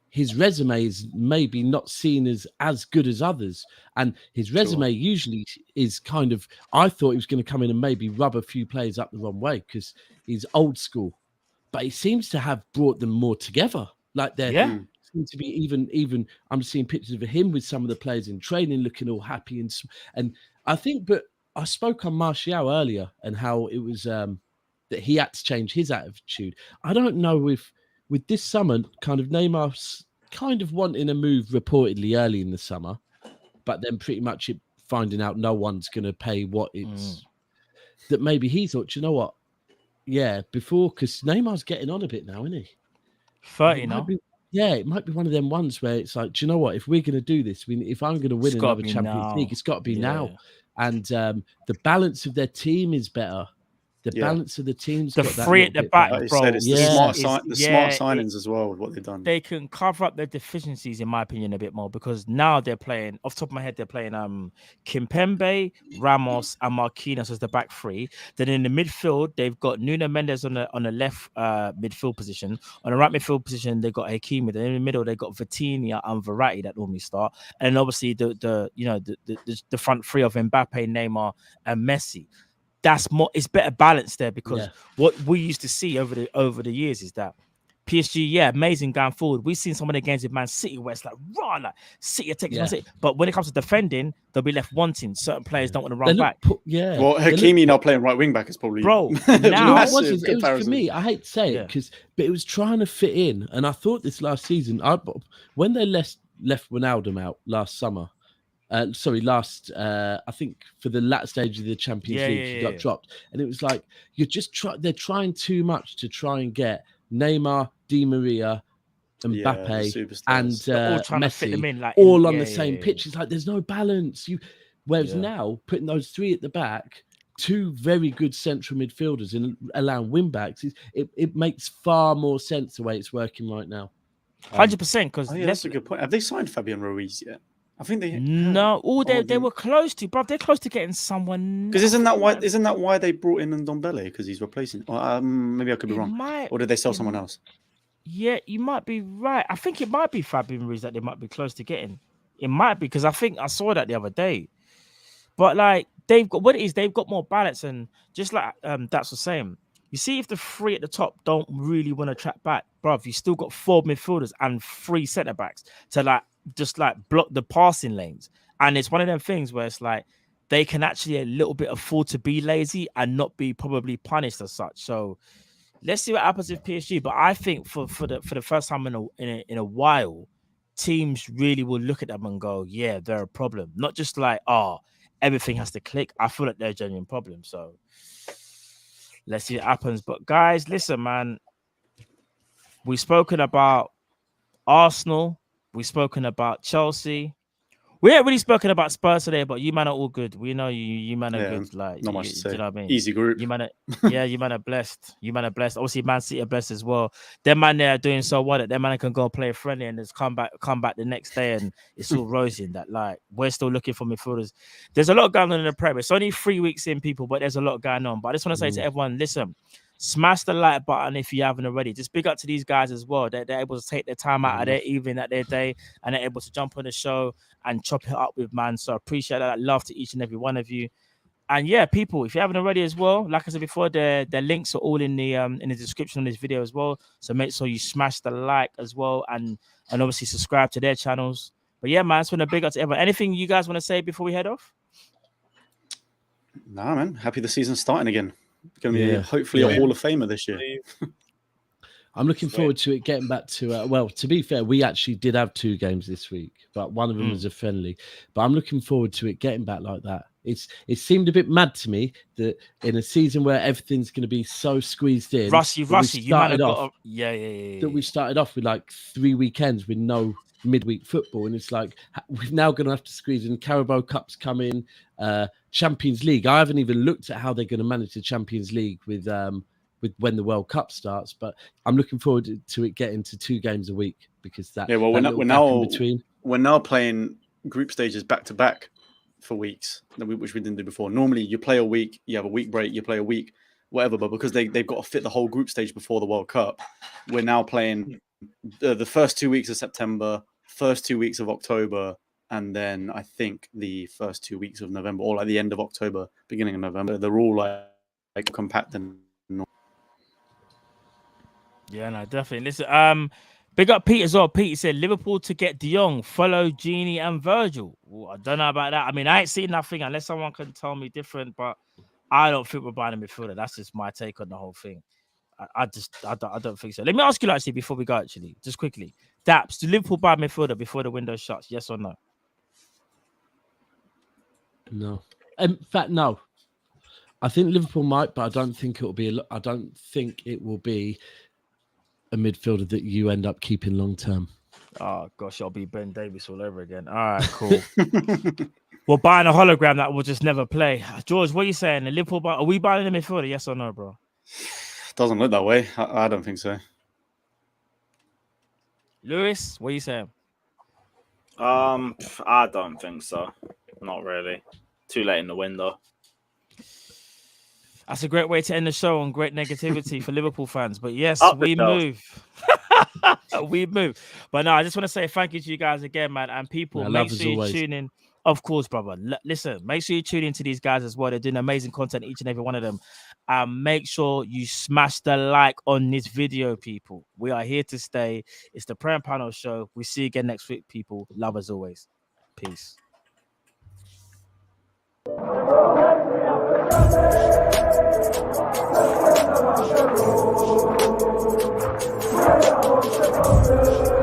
his resume is maybe not seen as good as others. And his resume usually is kind of, I thought he was going to come in and maybe rub a few players up the wrong way because he's old school. But he seems to have brought them more together. Like they seem to be even, I'm seeing pictures of him with some of the players in training looking all happy. And I think, but I spoke on Martial earlier and how it was that he had to change his attitude. I don't know if, with this summer, kind of Neymar's kind of wanting a move reportedly early in the summer, but then pretty much finding out no one's going to pay what it's that maybe he thought, you know what? Yeah, before, because Neymar's getting on a bit now, isn't he? 30 now. It might be one of them ones where it's like, do you know what? If we're going to do this, if I'm going to win another Champions League, it's got to be now. And the balance of their team is better. The balance of the team's got three at the back, Like bro. said, it's the smart signings as well, what they've done. They can cover up their deficiencies, in my opinion, a bit more because now they're playing, off the top of my head, they're playing Kimpembe, Ramos, and Marquinhos as the back three. Then in the midfield, they've got Nuno Mendes on the left midfield position. On the right midfield position, they've got Hakimi. Then in the middle, they've got Vitinha and Verratti that normally start. And obviously the front three of Mbappe, Neymar, and Messi. That's more. It's better balanced there because what we used to see over the years is that PSG, amazing going forward. We've seen some of the games with Man City where it's like raw, like City are taking Man City. But when it comes to defending, they'll be left wanting. Certain players don't want to run back. Well, Hakimi now playing right wing back is probably bro. Now it was for me. I hate to say it but it was trying to fit in, and I thought this last season, when they left Ronaldo out last summer. Last I think for the latter stage of the Champions League, he got dropped, and it was like they're trying too much to try and get Neymar, Di Maria, Mbappe, and all trying to fit them Messi in, like, all on the same pitch. It's like there's no balance. Whereas now putting those three at the back, two very good central midfielders, and allowing wing backs, it makes far more sense the way it's working right now. 100%. Because that's a good point. Have they signed Fabian Ruiz yet? I think they no. They were close to, bro. They're close to getting someone. Because isn't that why they brought in Ndombele? Because he's replacing. Maybe I could be wrong. Or did they sell someone else? Yeah, you might be right. I think it might be Fabian Ruiz that they might be close to getting. It might be, because I think I saw that the other day. But like they've got more balance, and just like that's the same. You see, if the three at the top don't really want to track back, bruv, you still got 4 midfielders and 3 centre backs to just block the passing lanes. And it's one of them things where it's like they can actually a little bit afford to be lazy and not be probably punished as such. So let's see what happens with PSG. But I think for the first time in a while, teams really will look at them and go, yeah, they're a problem. Not just like, everything has to click. I feel like they're a genuine problem. So let's see what happens. But guys, listen, man. We've spoken about Arsenal. We've spoken about Chelsea. We ain't really spoken about Spurs today, but you man are all good. We know you man are good. Like, not much to say. Do you know what I mean? Easy group. You man are blessed. You man are blessed. Obviously, Man City are blessed as well. Them man there are doing so well that them man can go play friendly and just come back the next day and it's all rosy. And that, like, we're still looking for midfielders. There's a lot going on in the Prem. It's only 3 weeks in, people, but there's a lot going on. But I just want to say to everyone, listen, smash the like button if you haven't already. Just big up to these guys as well. They're able to take their time out of their evening, at their day, and they're able to jump on the show and chop it up with, man. So I appreciate that. Love to each and every one of you. And yeah, people, if you haven't already as well, like I said before, the links are all in the description of this video as well. So make sure you smash the like as well, and obviously subscribe to their channels. But yeah, man, it's been a big up to everyone. Anything you guys want to say before we head off? Nah, man. Happy the season's starting again. Going to be hopefully a Hall of Famer this year. I'm looking forward to it getting back to, well, to be fair, we actually did have 2 games this week, but one of them was a friendly. But I'm looking forward to it getting back like that. It seemed a bit mad to me that in a season where everything's going to be so squeezed in, Rusty, you might have got that we started off with like 3 weekends with no midweek football, and it's like we're now going to have to squeeze in. Carabao Cup's coming, Champions League. I haven't even looked at how they're going to manage the Champions League with when the World Cup starts, but I'm looking forward to it getting to 2 games a week, because we're now playing group stages back to back for weeks, which we didn't do before. Normally you play a week, you have a week break, you play a week, whatever, but because they've got to fit the whole group stage before the World Cup, we're now playing the first 2 weeks of September, first 2 weeks of October, and then I think the first 2 weeks of November, or like the end of October, beginning of November. They're all like compact and yeah, no, definitely. Listen, big up Pete as well. Pete said Liverpool to get De Jong, follow Genie and Virgil. Ooh, I don't know about that. I mean, I ain't seen nothing unless someone can tell me different, but I don't think we're buying a midfielder. That's just my take on the whole thing. I don't think so. Let me ask you actually before we go, actually, just quickly. Daps, do Liverpool buy a midfielder before the window shuts? Yes or no? No. In fact, no. I think Liverpool might, but I don't think it will be. I don't think it will be a midfielder that you end up keeping long term. Oh gosh, I'll be Ben Davies all over again. All right, cool. We're buying a hologram that will just never play. George, what are you saying? The Liverpool are we buying a midfielder? Yes or no, bro? Doesn't look that way. I don't think so. Lewis, what are you saying? I don't think so. Not really. Too late in the window. That's a great way to end the show on great negativity for Liverpool fans. But yes, we move. We move. But no, I just want to say thank you to you guys again, man. And people, make sure you tune in. Of course, brother. Listen, make sure you tune into these guys as well. They're doing amazing content, each and every one of them. Make sure you smash the like on this video, people. We are here to stay. It's the PREM Panel Show. We see you again next week, people. Love as always. Peace. Thank you.